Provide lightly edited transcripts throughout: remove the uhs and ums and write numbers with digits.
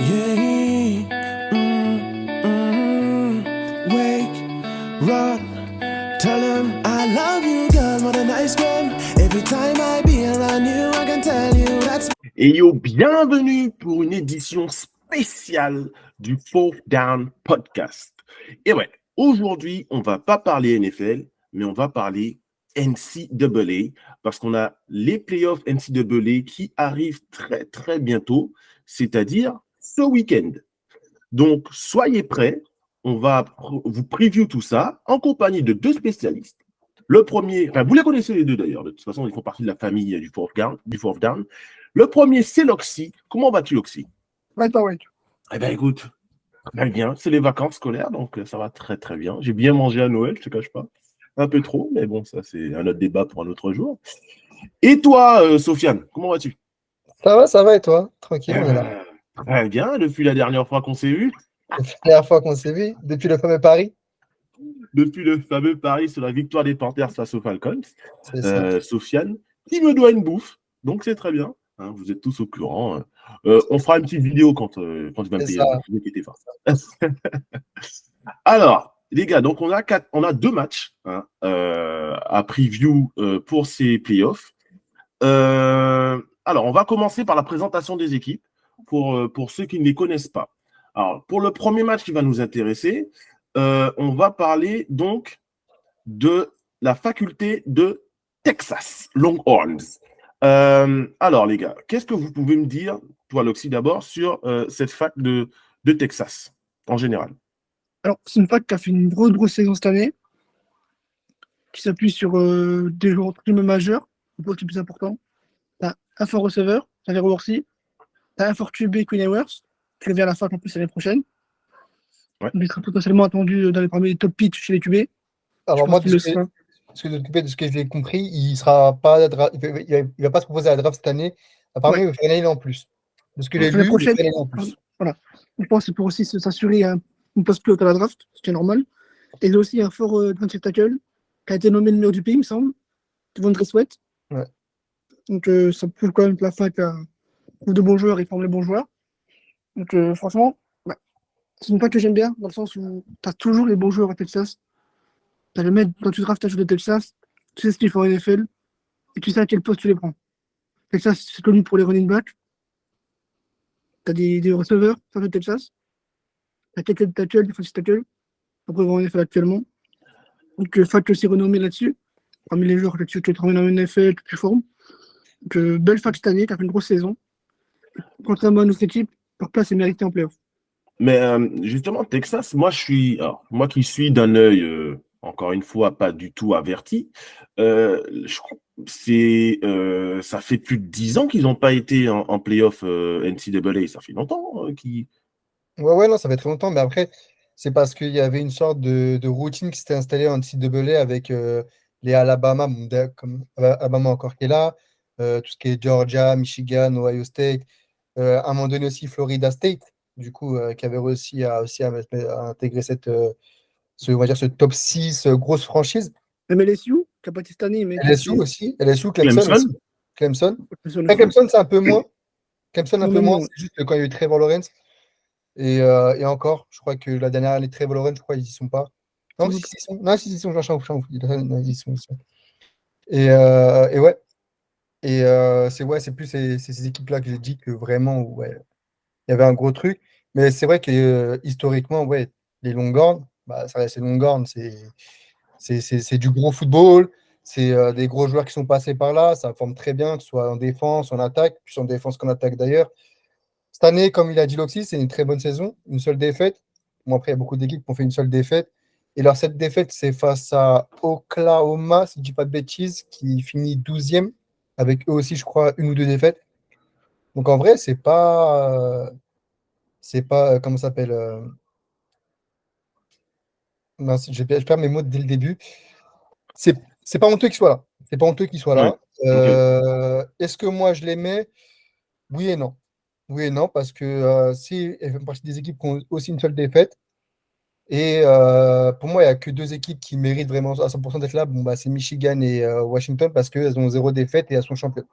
Yeah. Wake, run, tell him I love you, girl, what a nice girl. Every time I be around you, I can tell you that's. Et yo, bienvenue pour une édition spéciale du Fourth Down Podcast. Et ouais, aujourd'hui, on va pas parler NFL, mais on va parler NCAA, parce qu'on a les playoffs NCAA qui arrivent très très bientôt, c'est-à-dire ce week-end. Donc, soyez prêts, on va vous preview tout ça en compagnie de deux spécialistes. Le premier, enfin, vous les connaissez les deux d'ailleurs, de toute façon, ils font partie de la famille du Fourth Down. Le premier, c'est Loxy. Comment vas-tu, Loxy? Ouais. Eh bien, écoute, très bien. C'est les vacances scolaires, donc ça va très, très bien. J'ai bien mangé à Noël, je ne te cache pas. Un peu trop, mais bon, ça, c'est un autre débat pour un autre jour. Et toi, Sofiane, comment vas-tu? Ça va et toi? Tranquille, on est là. Très bien, depuis la dernière fois qu'on s'est vu. Depuis la dernière fois qu'on s'est vu, depuis le fameux Paris. Depuis le fameux pari sur la victoire des Panthers face aux Falcons. C'est ça. Sofiane, qui me doit une bouffe, donc c'est très bien. Hein, vous êtes tous au courant. On fera une petite vidéo quand tu vas me C'est payer. ça. Ne vous inquiétez pas. Alors, les gars, donc on a deux matchs à preview pour ces playoffs. Alors, on va commencer par la présentation des équipes pour ceux qui ne les connaissent pas. Alors, pour le premier match qui va nous intéresser, on va parler donc de la faculté de Texas, Longhorns. Alors, les gars, qu'est-ce que vous pouvez me dire, toi, Loxy, d'abord, sur cette fac de Texas, en général? Alors, c'est une fac qui a fait une grosse saison cette année, qui s'appuie sur des joueurs prime majeurs, le poste le plus important. T'as un fort receveur, Xavier Worthy. T'as un fort QB, Quinn Ewers, qui revient à la fac en plus l'année prochaine. Ouais. Il sera potentiellement attendu parmi les top pitch chez les QB. Alors moi, de ce que j'ai compris, il sera pas il va pas se proposer à la draft cette année. Apparemment, il va faire une année en plus. De ce que j'ai L'année lu, prochaine, il va faire une année en plus. voilà. Je pense que c'est pour aussi s'assurer une poste plus haute à la draft, ce qui est normal. Et il y a aussi un fort defensive tackle qui a été nommé le meilleur du pays, il me semble, Devon Sweat. Ouais. Donc ça prouve quand même que la fac a de bons joueurs et forme les bons joueurs. Donc franchement, c'est une fac que j'aime bien, dans le sens où tu as toujours les bons joueurs à Texas. Tu as le mec, quand tu draftes un joueur de Texas, tu sais ce qu'il faut en NFL et tu sais à quel poste tu les prends. Texas, c'est connu pour les running backs. Tu as des receveurs, ça de Texas. Tu as quelques tackles, des defensive tackles, après en NFL actuellement. Donc fac aussi renommé là-dessus. Parmi les joueurs que tu te ramènes en NFL, que tu formes. Donc belle fac cette année, qui a fait une grosse saison. Contrairement à notre équipe, leur place est méritée en playoff. Mais justement, Texas, moi qui suis d'un œil, encore une fois, pas du tout averti, ça fait plus de 10 ans qu'ils n'ont pas été en playoff NCAA. Ça fait longtemps qu'ils. Ouais, non, ça fait très longtemps, mais après, c'est parce qu'il y avait une sorte de routine qui s'était installée en NCAA avec les Alabama, comme Alabama encore qui est là, tout ce qui est Georgia, Michigan, Ohio State, à un moment donné aussi Florida State, du coup, qui avait réussi à intégrer on va dire ce top 6 grosse franchise. Même LSU, qui n'a pas été cette année, mais LSU aussi, LSU, Clemson Clemson. aussi. Clemson. Clemson Après, aussi. Clemson, c'est un peu moins. Clemson, un Non, peu mais moins. non. C'est juste que quand il y a eu Trevor Lawrence. Et encore, je crois que la dernière année, Trevor Lawrence, je crois qu'ils y sont pas. Non, si, ils sont. Non, si, ils sont. J'en fous. Ils sont. Et ouais. Et c'est plus ces équipes-là que j'ai dit que vraiment, ouais, il y avait un gros truc. Mais c'est vrai que historiquement, ouais, les Longhorns, bah, ça reste les Longhorns, c'est du gros football. C'est des gros joueurs qui sont passés par là. Ça forme très bien, que ce soit en défense, en attaque, plus en défense qu'en attaque d'ailleurs. Cette année, comme il a dit Loxy, c'est une très bonne saison, une seule défaite. Bon, après, il y a beaucoup d'équipes qui ont fait une seule défaite. Et alors, cette défaite, c'est face à Oklahoma, si je ne dis pas de bêtises, qui finit 12e, avec eux aussi, je crois, une ou deux défaites. Donc, en vrai, c'est pas. Comment ça s'appelle mince, je perds mes mots dès le début. C'est pas honteux qu'il soit là. C'est pas honteux qu'il soit là. Est-ce que moi, je les mets? Oui et non. Oui et non, parce que si elles font partie des équipes qui ont aussi une seule défaite, et pour moi, il n'y a que deux équipes qui méritent vraiment à 100% d'être là. Bon, bah, c'est Michigan et Washington parce qu'elles ont zéro défaite et elles sont championnes.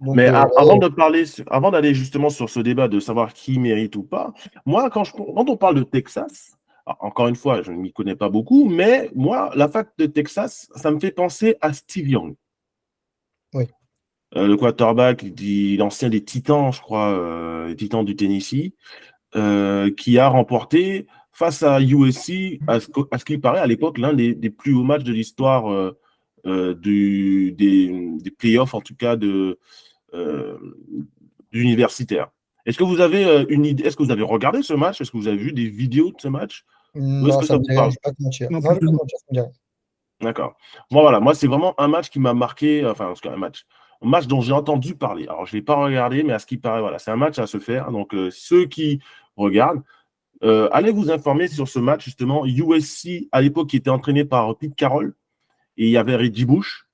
Donc, Mais avant ouais. de parler, avant d'aller justement sur ce débat de savoir qui mérite ou pas, moi, quand on parle de Texas, encore une fois, je ne m'y connais pas beaucoup, mais moi, la fac de Texas, ça me fait penser à Steve Young. Oui. Le quarterback, l'ancien des Titans, je crois, les Titans du Tennessee, qui a remporté face à USC, à ce qu'il paraît à l'époque, l'un des plus hauts matchs de l'histoire des playoffs, en tout cas euh, d'universitaire. Est-ce que vous avez une idée? Est-ce que vous avez regardé ce match? Est-ce que vous avez vu des vidéos de ce match? Ou est-ce Non, que ça ça me vous dit rien, je parle? vais pas te mentir. Non Non, je plus. vais pas te mentir, ça me dit rien. D'accord. Bon, voilà, moi, c'est vraiment un match qui m'a marqué, enfin, en tout cas, un match dont j'ai entendu parler. Alors, je ne l'ai pas regardé, mais à ce qui paraît, voilà, c'est un match à se faire. Donc, ceux qui regardent, allez vous informer sur ce match, justement. USC, à l'époque, qui était entraîné par Pete Carroll, et il y avait Reggie Bush,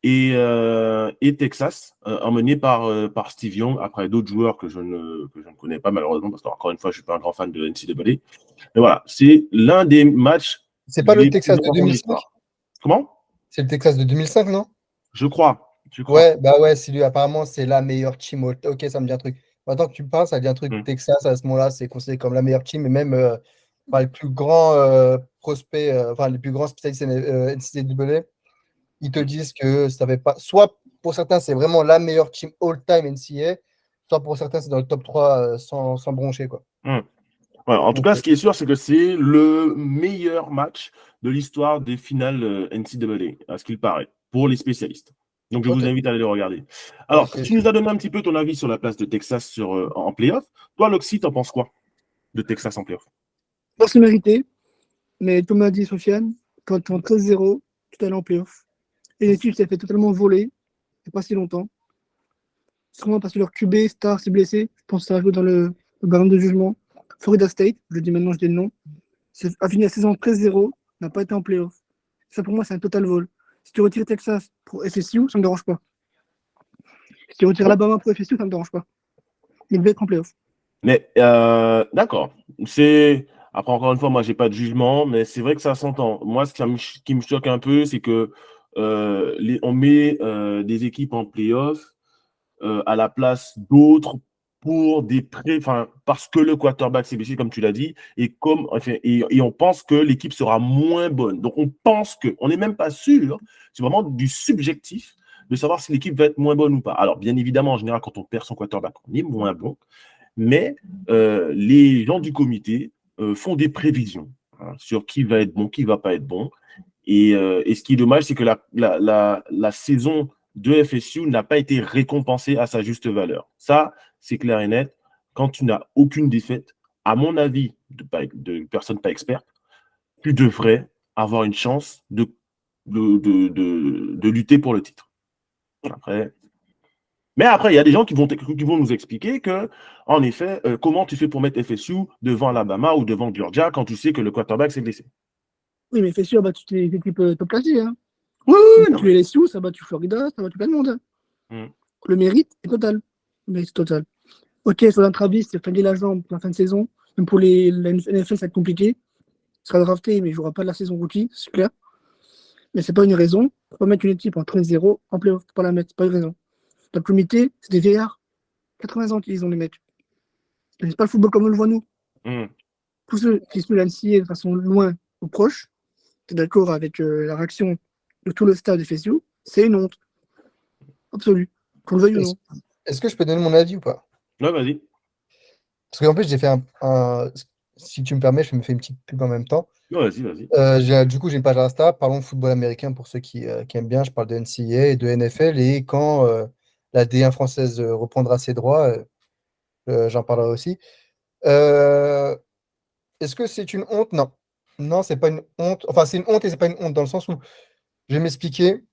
et Texas, emmené par Steve Young, après d'autres joueurs que je ne connais pas, malheureusement, parce qu'encore une fois, je ne suis pas un grand fan de NCAA. Mais voilà, c'est l'un des matchs C'est pas le les plus Texas de importants de 2005? l'histoire. Comment? C'est le Texas de 2005, non? Je crois. Je crois. Ouais, bah ouais, c'est lui. Apparemment, c'est la meilleure team. Ok, ça me dit un truc. Maintenant que tu me parles, ça dit un truc. Mm. Texas, à ce moment-là, c'est considéré comme la meilleure team et même les plus grands prospects, enfin, les plus grands spécialistes NCAA, ils te Mm. disent que ça fait pas. Soit pour certains, c'est vraiment la meilleure team all-time NCAA, soit pour certains, c'est dans le top 3 sans broncher, quoi. Mm. Ouais, en tout Donc, cas, ce qui est sûr, c'est que c'est le meilleur match de l'histoire des finales NCAA, à ce qu'il paraît, pour les spécialistes. Donc, je vous ok. invite à aller le regarder. Alors, Ok. tu nous as donné un petit peu ton avis sur la place de Texas en playoff. Toi, Loxy, t'en penses quoi de Texas en playoff? Bon, c'est mérité, mais comme a dit Sofiane, quand tu es en 13-0, tu es allé en playoff. Et l'équipe s'est fait totalement voler, il n'y a pas si longtemps. Sûrement parce que leur QB star s'est blessé. Je pense que ça va jouer dans le ballon de jugement. Florida State, je le dis maintenant, je dis le nom. A fini la saison 13-0, n'a pas été en playoff. Ça, pour moi, c'est un total vol. Si tu retires Texas pour FSU, ça ne me dérange pas. Si tu retires Alabama pour FSU, ça ne me dérange pas. Mais il devait être en playoff. Mais d'accord. Après, encore une fois, moi, j'ai pas de jugement, mais c'est vrai que ça s'entend. Moi, qui me choque un peu, c'est que on met des équipes en playoff à la place d'autres pour enfin, parce que le quarterback s'est blessé, comme tu l'as dit, et on pense que l'équipe sera moins bonne. Donc, on n'est même pas sûr, c'est vraiment du subjectif de savoir si l'équipe va être moins bonne ou pas. Alors, bien évidemment, en général, quand on perd son quarterback, on est moins bon, mais les gens du comité font des prévisions, hein, sur qui va être bon, qui va pas être bon. Et ce qui est dommage, c'est que la saison de FSU n'a pas été récompensée à sa juste valeur. Ça, c'est clair et net. Quand tu n'as aucune défaite, à mon avis, de personne pas experte, tu devrais avoir une chance de lutter pour le titre. Après, mais après, il y a des gens qui vont nous expliquer que, en effet, comment tu fais pour mettre FSU devant Alabama ou devant Georgia quand tu sais que le quarterback s'est blessé. Oui, mais FSU a battu toutes les équipes top classées. Hein. Oui, Ça a oui, non, battu LSU, ça a battu Florida, ça a battu plein de monde. Hein. mais... Le mérite est total. Le mérite est total. Ok, Jordan Travis s'est flingué la jambe pour la fin de saison. Même pour la NFL, ça va être compliqué. Il sera drafté, mais il ne jouera pas de la saison rookie, c'est clair. Mais c'est pas une raison. Il faut pas mettre une équipe en 13-0 en playoff. Faut pas la mettre, c'est pas une raison. Notre comité, c'est des vieillards. 80 ans qu'ils ont, les mecs. Ils connaissent pas le football comme on le voit nous. Tous ceux qui suivent l'NCA de façon loin ou proche, tu es d'accord avec la réaction de tout le stade de FSU, c'est une honte. Absolue. Qu'on le veuille ou non. Est-ce que je peux donner mon avis ou pas? Ouais, vas-y. Parce qu'en plus, j'ai fait si tu me permets, je me fais une petite pub en même temps. Ouais, vas-y, vas-y. Du coup, j'ai une page Insta. Parlons de football américain pour ceux qui aiment bien. Je parle de NCAA et de NFL. Et quand la D1 française reprendra ses droits, j'en parlerai aussi. Est-ce que c'est une honte? Non. Non, c'est pas une honte. Enfin, c'est une honte et c'est pas une honte dans le sens où je vais m'expliquer.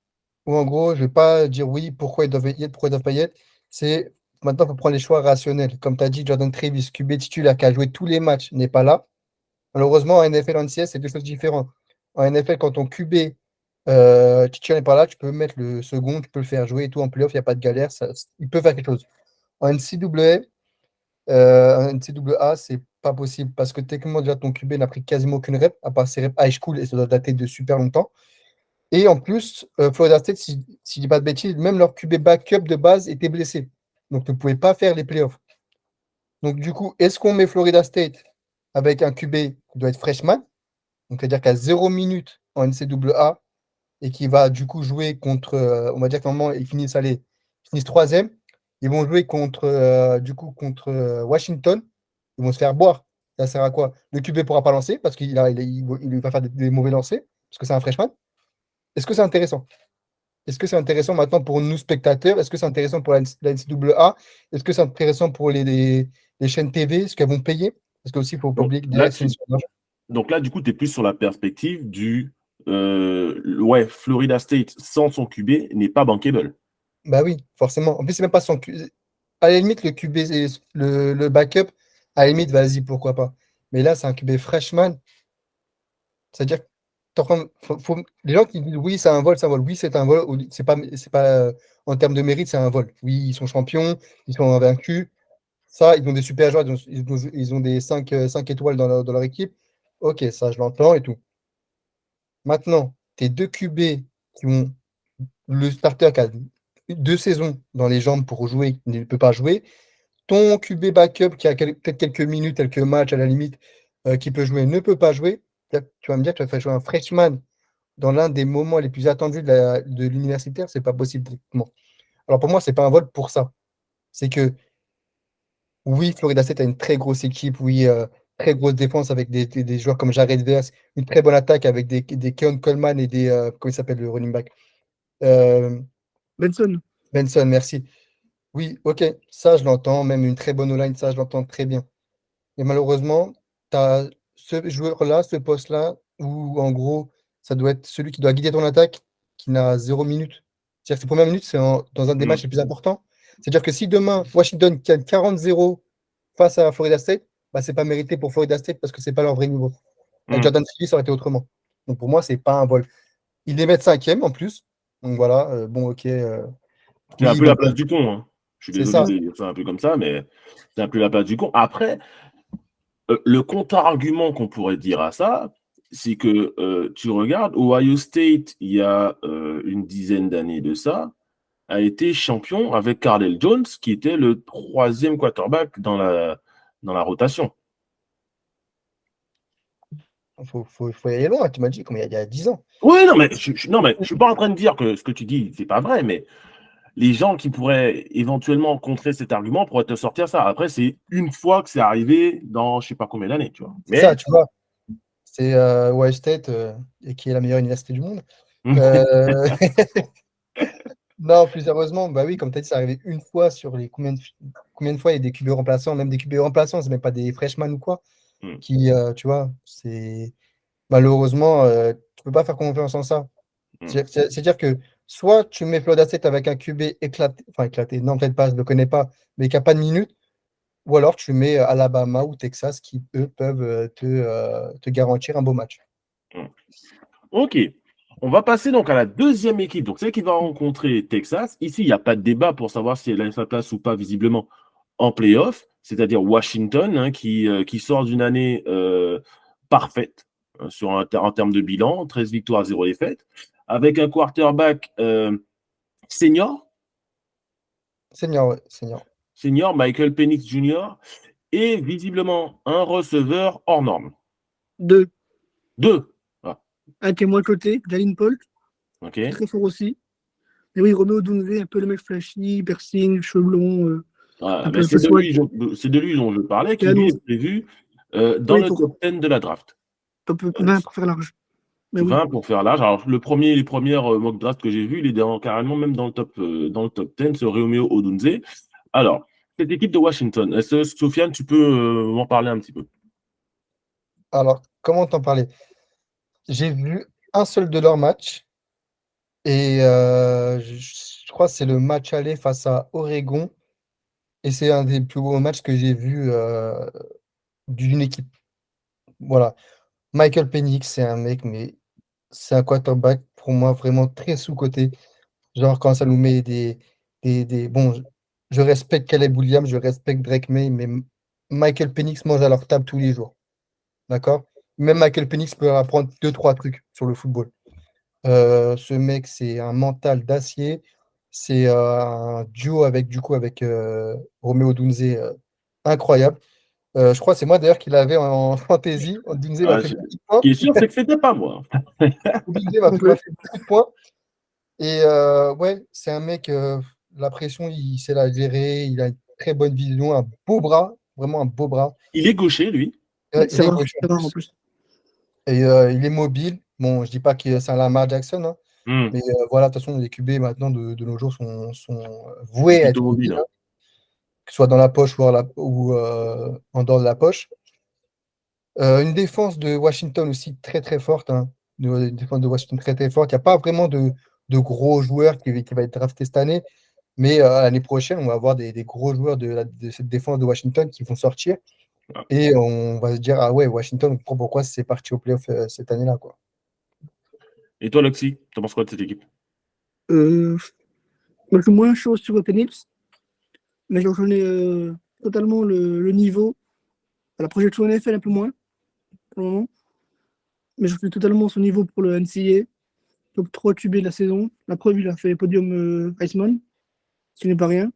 Ou en gros, je vais pas dire oui, pourquoi ils doivent y être, pourquoi ils doivent pas y être. C'est maintenant, il faut prendre les choix rationnels. Comme tu as dit, Jordan Travis, QB titulaire qui a joué tous les matchs, n'est pas là. Malheureusement, en NFL, en NCS, c'est deux choses différentes. En NFL, quand ton QB titulaire n'est pas là, tu peux mettre le second, tu peux le faire jouer et tout en playoff, il n'y a pas de galère, il peut faire quelque chose. En NCAA, c'est pas possible parce que techniquement, déjà, ton QB n'a pris quasiment aucune rep, à part ses reps high school et ça doit dater de super longtemps. Et en plus, Florida State, si je dis pas de bêtises, même leur QB backup de base était blessé. Donc, ne pouvait pas faire les playoffs. Donc, du coup, est-ce qu'on met Florida State avec un QB qui doit être freshman, donc c'est-à-dire qu'à 0 minutes en NCAA et qui va du coup jouer contre, on va dire qu'à un moment, ils finissent troisième, ils vont jouer contre Washington, ils vont se faire boire. Ça sert à quoi? Le QB ne pourra pas lancer parce qu'il va faire des mauvais lancers, parce que c'est un freshman. Est-ce que c'est intéressant? Est-ce que c'est intéressant maintenant pour nous spectateurs? Est-ce que c'est intéressant pour la NCAA? Est-ce que c'est intéressant pour les chaînes TV, ce qu'elles vont payer? Parce que aussi, il ne faut pas Donc oublier que là, derrière, c'est une histoire d'argent. donc là, du coup, tu es plus sur la perspective ouais, Florida State sans son QB n'est pas bankable. Bah oui, forcément. En plus, c'est même pas son à la limite, le QB, le backup, à la limite, vas-y, pourquoi pas. Mais là, c'est un QB freshman. C'est-à-dire que les gens qui disent oui, c'est un vol, c'est un vol. Oui, c'est un vol. C'est pas en termes de mérite, c'est un vol. Oui, ils sont champions, ils sont invaincus. Ça, ils ont des super joueurs, ils ont des 5 étoiles dans leur équipe. Ok, ça, je l'entends et tout. Maintenant, tes deux QB qui ont le starter qui a 2 saisons dans les jambes pour jouer, qui ne peut pas jouer. Ton QB backup qui a peut-être quelques minutes, quelques matchs à la limite, qui peut jouer, ne peut pas jouer. Tu vas me dire que tu vas faire jouer un freshman dans l'un des moments les plus attendus de l'universitaire, c'est pas possible techniquement. Alors pour moi, c'est pas un vol pour ça. C'est que oui, Florida State a une très grosse équipe, oui, très grosse défense avec des joueurs comme Jared Verse, une très bonne attaque avec des Keon Coleman et comment il s'appelle le running back? Euh, Benson. Benson, merci. Oui, ok, ça je l'entends, même une très bonne O-line, ça je l'entends très bien. Et malheureusement, tu as ce joueur-là, ce poste-là, où en gros, ça doit être celui qui doit guider ton attaque, qui n'a 0 minute. C'est-à-dire que ses premières minutes, c'est dans un des matchs les plus importants. C'est-à-dire que si demain, Washington gagne 40-0 face à Florida State, bah, c'est pas mérité pour Florida State parce que c'est pas leur vrai niveau. Avec Mm. Jordan Phillips, ça aurait été autrement. Donc pour moi, c'est pas un vol. Ils les mettent cinquième en plus. Donc voilà, bon, ok. C'est Oui, un ils peu vont la perdre. place du con, hein. Je suis C'est désolé ça. de dire ça un peu comme ça, mais c'est un peu la place du con. Après, le contre-argument qu'on pourrait dire à ça, c'est que tu regardes, Ohio State, il y a une dizaine d'années de ça, a été champion avec Cardell Jones, qui était le troisième quarterback dans la rotation. Faut y aller loin. Tu m'as dit comme il y a 10 ans. Oui, non, mais je suis pas en train de dire que ce que tu dis, c'est pas vrai, mais les gens qui pourraient éventuellement contrer cet argument pourraient te sortir ça. Après, c'est une fois que c'est arrivé dans je sais pas combien d'années, tu vois. C'est ça, Mais tu vois. C'est Ohio State, et qui est la meilleure université du monde. Euh, non, plus sérieusement, bah oui, comme tu as dit, c'est arrivé une fois sur les combien de fois il y a des QB remplaçants, même des QB remplaçants, c'est même pas des freshmen ou quoi, qui, tu vois, c'est malheureusement, tu peux pas faire confiance en ça. C'est-à-dire que soit tu mets Florida State avec un QB éclaté, enfin éclaté, non, peut-être pas, je le connais pas, mais qui n'a pas de minutes, ou alors tu mets Alabama ou Texas qui, eux, peuvent te garantir un beau match. Ok. On va passer donc à la deuxième équipe, donc celle qui va rencontrer Texas. Ici, il n'y a pas de débat pour savoir si elle a sa place ou pas, visiblement, en playoff, c'est-à-dire Washington, hein, qui sort d'une année parfaite en termes de bilan, 13 victoires, 0 défaites, avec un quarterback senior, Senior, ouais, senior. senior Michael Penix Jr., et visiblement un receveur hors norme. Deux. Deux. Ah, Un qui est moins coté, Jalen Paul, ok. très fort aussi. Mais oui, Romeo Dunze, un peu le mec flashy, piercing, cheveux blonds, Voilà, un mais peu swag. c'est de lui dont je parlais, Qui qui lui annonce, est prévu dans oui, le top 10 de la draft. top 20 pour faire large. Mais oui. 20 pour faire l'âge. Alors, les premières mock drafts que j'ai vues, il est carrément même dans le top 10, ce Romeo Odunze. Alors, cette équipe de Washington, est-ce que, Sofiane, tu peux m'en parler un petit peu? Alors, comment t'en parler? J'ai vu un seul de leurs matchs et je crois que c'est le match aller face à Oregon et c'est un des plus gros matchs que j'ai vu d'une équipe. Voilà. Michael Penix, c'est un mec, mais c'est un quarterback pour moi vraiment très sous-coté. Genre, quand ça nous met bon, je respecte Caleb Williams, je respecte Drake May, mais Michael Penix mange à leur table tous les jours. D'accord? Même Michael Penix peut apprendre deux, trois trucs sur le football. Ce mec, c'est un mental d'acier. C'est un duo avec Romeo Dunze, incroyable. Je crois que c'est moi d'ailleurs qui l'avais en fantasy. Dunze m'a Ah, fait ce beaucoup de points. qui est sûr, c'est que c'était pas moi. Dunze Donc, m'a fait beaucoup de points. Et ouais, c'est un mec, la pression, il sait la gérer. Il a une très bonne vision, un beau bras, vraiment un beau bras. Il est gaucher, lui. Il est gauche en c'est rare en plus. plus. Et il est mobile. Bon, je dis pas que c'est un Lamar Jackson, hein, Hmm. mais voilà, de toute façon, les QB maintenant de nos jours sont Il est voués à plutôt être mobile, mobiles, hein. hein, que ce soit dans la poche ou en dehors de la poche. Une défense de Washington aussi très très forte, hein. Une défense de Washington très très forte. Il n'y a pas vraiment de gros joueurs qui va être drafté cette année, mais l'année prochaine, on va avoir des gros joueurs de cette défense de Washington qui vont sortir. Et on va se dire, ah ouais, Washington, on comprend pourquoi c'est parti au playoff cette année-là, quoi. Et toi, Loxy, tu penses quoi de cette équipe? Euh, Moi, je suis moins chaud sur Penix, mais je reconnais totalement le niveau. À la projection NFL, un peu moins pour le moment, mais je reconnais totalement son niveau pour le NCAA. Top 3 QB de la saison. La preuve, il a fait podium Heisman, ce qui n'est pas rien.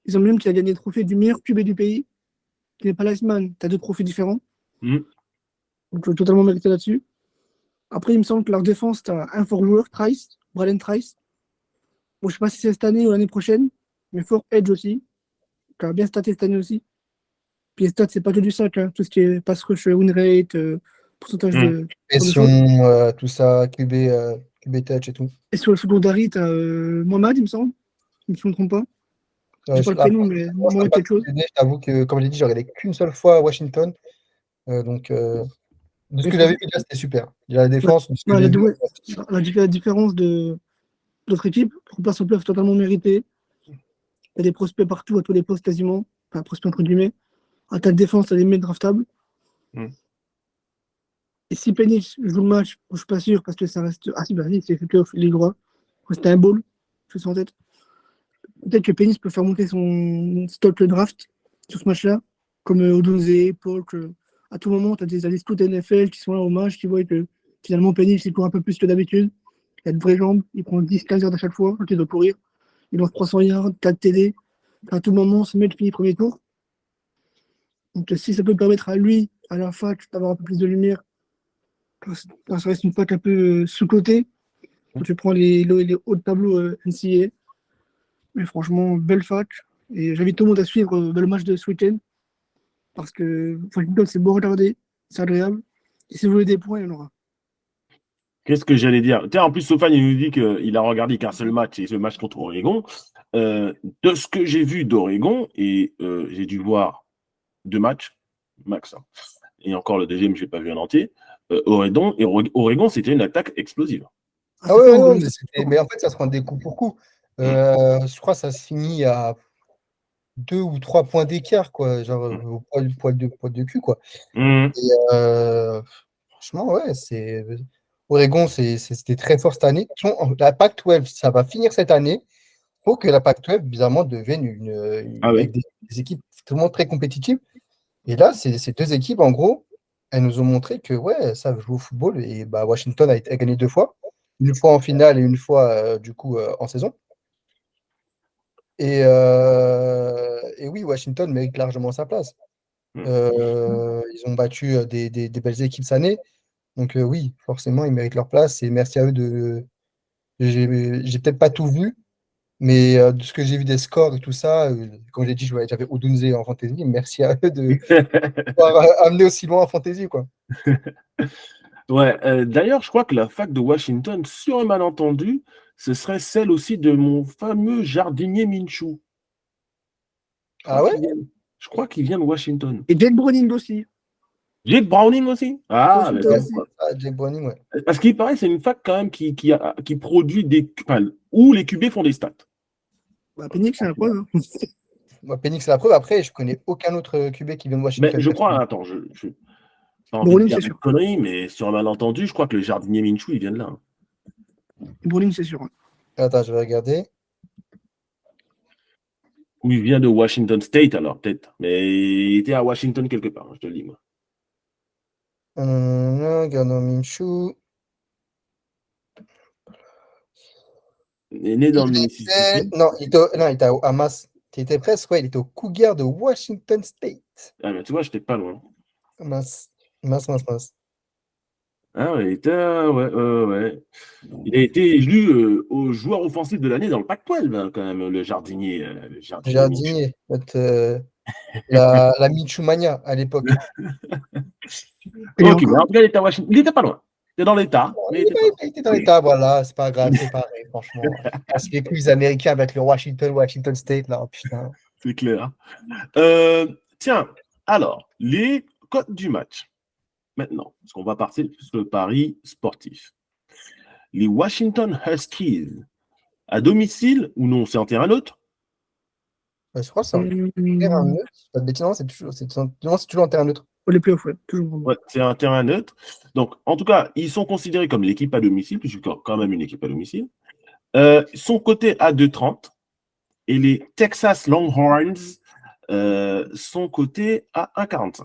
Ils ont même qu'il a gagné le trophée du meilleur QB du pays, qui n'est pas l'Heisman. Tu as deux trophées différents, Hmm. donc totalement mérité là-dessus. Après, il me semble que leur défense, tu as un fort joueur, Trice, Braden Trice. Bon, je ne sais pas si c'est cette année ou l'année prochaine, mais fort edge aussi, qui a bien staté cette année aussi. Puis les stats, c'est pas que du sac, hein. Tout ce qui est pass rush, win rate, pourcentage Hmm. de Pression, fautes. tout ça, QB touch et tout. Et sur le secondary, tu as Mohamed, il me semble, si je ne me trompe pas. J'ai pas le Là, prénom, mais moi, je peux Mohamed pas quelque te chose. donner, je t'avoue que, comme j'ai dit, j'ai regardé qu'une seule fois à Washington. Donc, de ce Mais que j'avais franchement, vu, là, c'était super. La la, défense, de ce que ouais, j'ai vu. ouais, la différence de l'autre équipe, leur place en playoff totalement méritée. Il y a des prospects partout, à tous les postes quasiment. Enfin, prospects entre guillemets. Attaque défense, t'as des mecs draftables. Hmm. Et si Penix joue le match, je suis pas sûr parce que ça reste. Ah si, bah oui, c'est fait playoff, il est droit. C'était un ball, je fais ça en tête. Peut-être que Penix peut faire monter son stock le draft sur ce match-là, comme Odunze, Polk. À tout moment, tu as des scouts NFL qui sont là au match, qui voient que finalement Penix il court un peu plus que d'habitude. Il a de vraies jambes, il prend 10-15 yards à chaque fois, quand il doit courir. Il lance 300 yards, 4 TD. À tout moment, ce mec finit premier tour. Donc si ça peut permettre à lui, à la fac, d'avoir un peu plus de lumière, ça reste une fac un peu sous-cotée. Quand tu prends les hauts de tableau NCAA. Mais franchement, belle fac. Et j'invite tout le monde à suivre le match de ce week-end. Parce que Washington, c'est beau à regarder, c'est agréable. Et si vous voulez des points, il y en aura. Qu'est-ce que j'allais dire? Tiens, en plus, Sofan, il nous dit qu'il a regardé qu'un seul match, et ce match contre Oregon. De ce que j'ai vu d'Oregon, et j'ai dû voir deux matchs, max, hein. Et encore le deuxième, je l'ai pas vu en entier. Oregon, c'était une attaque explosive. Ah, Ah c'est ouais, ouais, fort, non, Oregon. mais en fait, ça se prend des coups pour coup. Hmm. Je crois que ça se finit à 2 ou 3 points d'écart, quoi. Genre, au poil de cul, quoi. Hmm. Et, franchement, ouais, Oregon, c'était très fort cette année. De toute façon, la Pac-12, ça va finir cette année. Il faut que la Pac-12, bizarrement, devienne Ah avec oui. des équipes vraiment très compétitives. Et là, ces deux équipes, en gros, elles nous ont montré que, ouais, ça veut jouer au football. Et bah, Washington a gagné 2 fois. Une fois en finale et une fois, du coup, en saison. Et oui, Washington mérite largement sa place. Hmm. Ils ont battu des belles équipes cette année. Donc oui, forcément, ils méritent leur place. Et merci à eux de. J'ai peut-être pas tout vu, mais de ce que j'ai vu des scores et tout ça, comme j'ai dit, j'avais Odunze en fantasy. Merci à eux de pouvoir amener aussi loin en fantasy, quoi. Ouais, d'ailleurs, je crois que la fac de Washington, sur un malentendu, ce serait celle aussi de mon fameux jardinier Minshew. Je crois Ah ouais? qu'il vient, je crois qu'il vient de Washington. Et Jake Browning aussi. Jake Browning aussi? Ah, mais Washington Ouais, comme aussi. quoi. ah, Jake Browning, ouais. Parce qu'il paraît, c'est une fac quand même qui produit enfin, où les QB font des stats. Bah, Penix, c'est la preuve, hein. Moi, Penix, c'est la preuve. Après, je connais aucun autre QB qui vient de Mais Washington. je crois, Personnellement. attends, je n'ai pas envie de Browning, dire c'est des sûr. conneries, mais sur un malentendu, je crois que le jardinier Minshew, il vient de là, hein. Browning, c'est sûr, hein. Attends, je vais regarder. Ou il vient de Washington State, alors peut-être. Mais il était à Washington quelque part, hein, je te le dis, moi. Gardner Minshew. est né dans le Mississippi. Non, il était à Hamas. Tu étais presque, ouais, il était au Cougar de Washington State. Ah, mais tu vois, j'étais pas loin. Mince. Ah, ouais, il était, ouais. Il a été élu au joueur offensif de l'année dans le Pac-12, hein, quand même, le jardinier. Minshew. Jardinier. La Michumania à l'époque. Et Ok, mais encore, en tout cas, il était à Washington. Il était pas loin. Il était dans l'État, mais il était pas loin. Il était dans l'état, voilà, c'est pas grave, c'est pareil, franchement. Parce que les quiz américains avec le Washington State, là, putain. C'est clair. Tiens, alors, les cotes du match. Maintenant, parce qu'on va partir sur le pari sportif. Les Washington Huskies, à domicile ou non, c'est en terrain neutre? Je crois que c'est un terrain neutre. Pas de bêtises, non, c'est toujours un terrain neutre. pour les playoffs, ouais, toujours. Ouais, c'est un terrain neutre. Donc, en tout cas, ils sont considérés comme l'équipe à domicile, puisque c'est quand même une équipe à domicile. Ils sont cotés à 2,30 et les Texas Longhorns sont cotés à 1,45.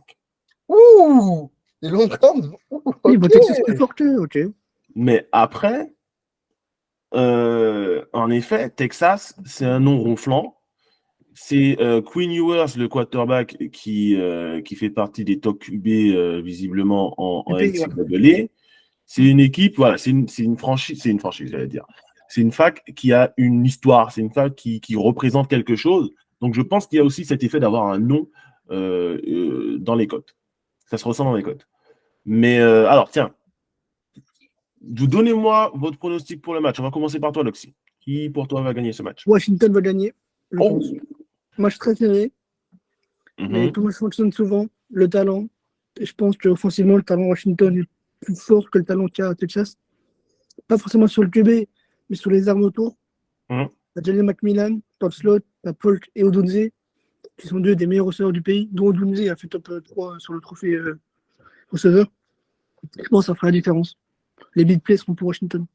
Ouh! Les Longhorns! Oui, bah, Texas plus fort que, ok. Mais après, en effet, Texas, c'est un nom ronflant. C'est Quinn Ewers, le quarterback, qui fait partie des top QB visiblement en Du pays, NCAA. C'est une équipe, voilà, c'est une franchise, j'allais dire. C'est une fac qui a une histoire, c'est une fac qui représente quelque chose. Donc je pense qu'il y a aussi cet effet d'avoir un nom dans les cotes. Ça se ressent dans les cotes. Mais alors, tiens, donnez-moi votre pronostic pour le match. On va commencer par toi, Loxy. Qui, pour toi, va gagner ce match? Washington va gagner, je Oh. pense. Match très serré, mais Mhm. comme ça fonctionne souvent, le talent. Et je pense qu'offensivement, le talent Washington est plus fort que le talent qu'il y a à Texas. Pas forcément sur le QB, mais sur les armes autour. Mhm. T'as Jalen McMillan, Todd Slot, t'as Polk et Odunze, qui sont deux des meilleurs receveurs du pays, dont Odunze a fait top 3 sur le trophée receveur. Je pense que ça fera la différence. Les big plays seront pour Washington.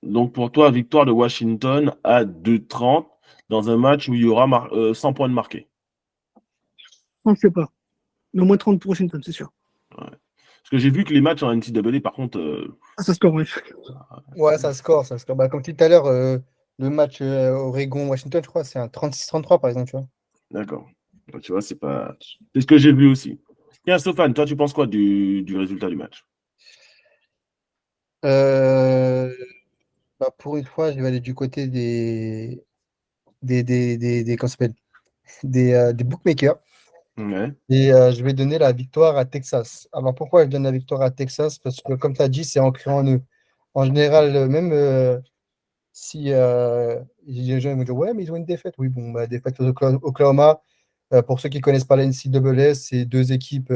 Donc pour toi, victoire de Washington à 2,30 dans un match où il y aura 100 points de marqués. Je ne sais pas. Mais au moins 30 pour Washington, c'est sûr. Ouais. Parce que j'ai vu que les matchs en NCAA, par contre. Ah, ça score, oui. Ouais, ça score. Bah, comme tu dis tout à l'heure, le match Oregon-Washington, je crois, c'est un 36-33, par exemple, tu vois. D'accord. Tu vois, c'est pas. C'est ce que j'ai vu aussi. Tiens, Stéphane, toi, tu penses quoi du résultat du match? Bah, pour une fois, je vais aller du côté comment ça s'appelle des bookmakers. Ouais. Et je vais donner la victoire à Texas. Alors pourquoi je donne la victoire à Texas? Parce que comme tu as dit, c'est ancré en eux. En général, même si les gens vont dire ouais, mais ils ont une défaite. Oui, bon, bah, défaite aux Oklahoma. Pour ceux qui ne connaissent pas la NCAA, c'est deux équipes